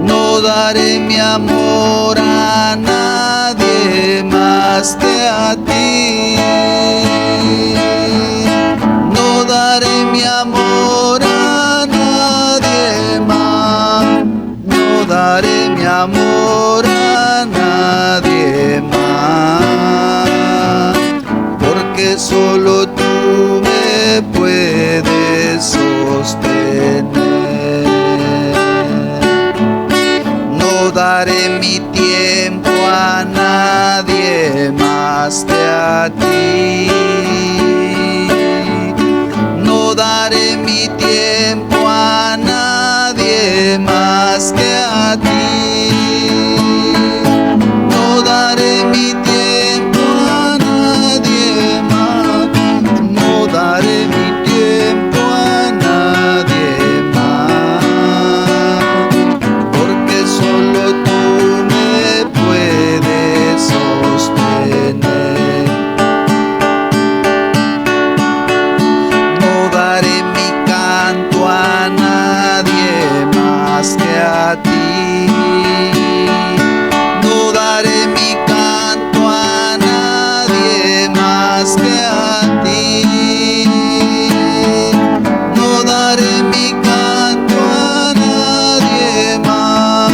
No daré mi amor a nadie más que a ti. No daré mi amor a nadie más. No daré mi amor a nadie más, porque solo tú me puedes sostener. No daré mi tiempo a nadie más que a ti. No daré mi tiempo a nadie más que a ti. No daré mi tiempo a nadie más. No daré mi tiempo a nadie más, porque solo tú me puedes sostener. No daré mi canto a nadie más que a ti. No daré mi canto a nadie más que a ti. No daré mi canto a nadie más.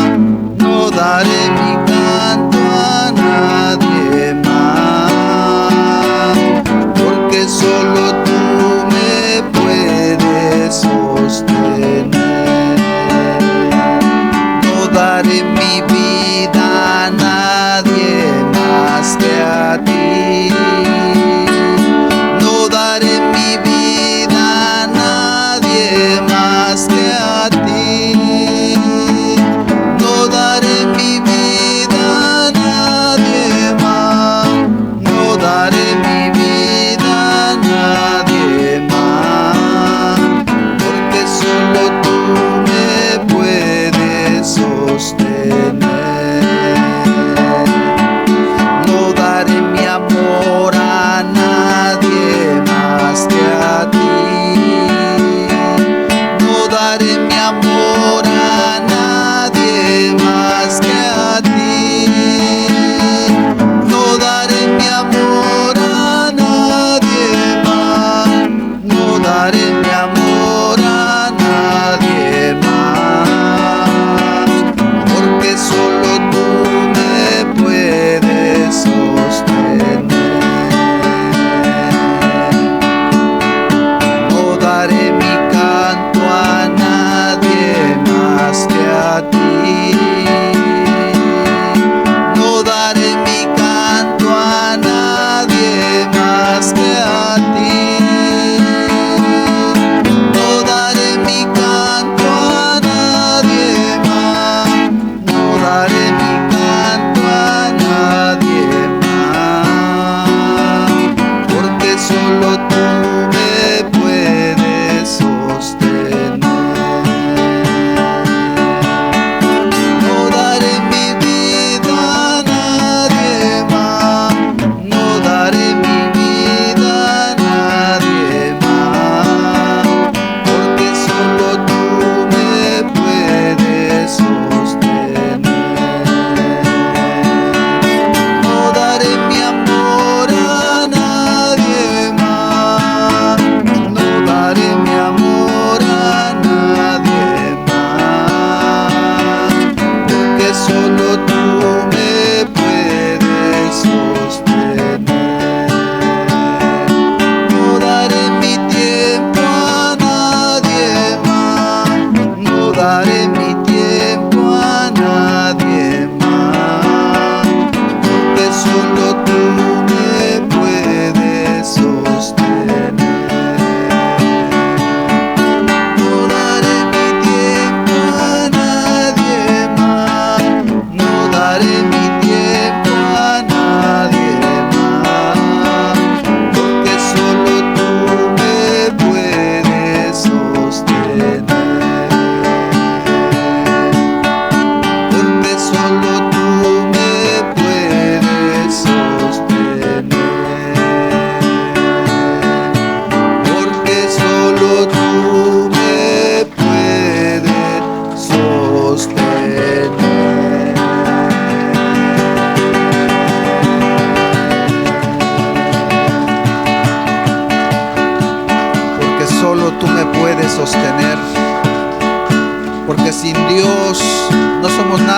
No daré mi canto a nadie más, porque solo tú me puedes sostener. No daré mi vida a nadie más que a ti. No daré mi vida a nadie más que a ti. No daré mi vida a nadie más. No daré mi vida a nadie más,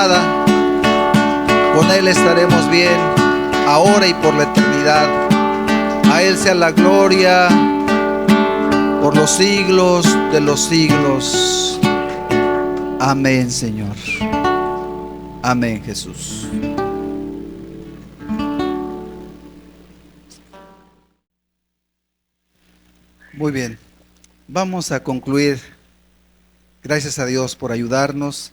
nada. Con Él estaremos bien, ahora y por la eternidad. A Él sea la gloria por los siglos de los siglos. Amén, Señor. Amén, Jesús. Muy bien, vamos a concluir. Gracias a Dios por ayudarnos.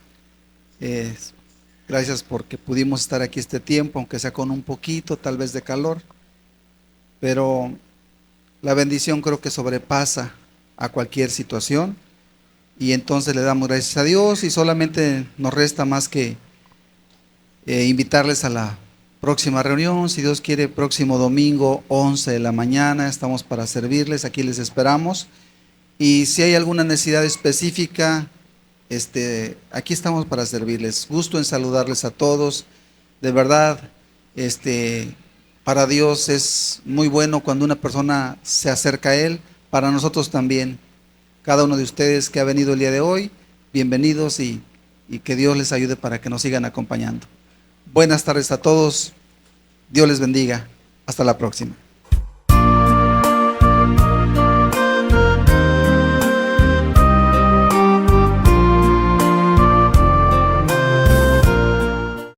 Gracias porque pudimos estar aquí este tiempo, aunque sea con un poquito tal vez de calor. Pero la bendición creo que sobrepasa a cualquier situación. Y entonces le damos gracias a Dios y solamente nos resta más que invitarles a la próxima reunión. Si Dios quiere, próximo domingo, 11 de la mañana, estamos para servirles. Aquí les esperamos. Y si hay alguna necesidad específica, aquí estamos para servirles. Gusto en saludarles a todos. De verdad, para Dios es muy bueno cuando una persona se acerca a Él. Para nosotros también. Cada uno de ustedes que ha venido el día de hoy, bienvenidos y que Dios les ayude para que nos sigan acompañando. Buenas tardes a todos. Dios les bendiga. Hasta la próxima.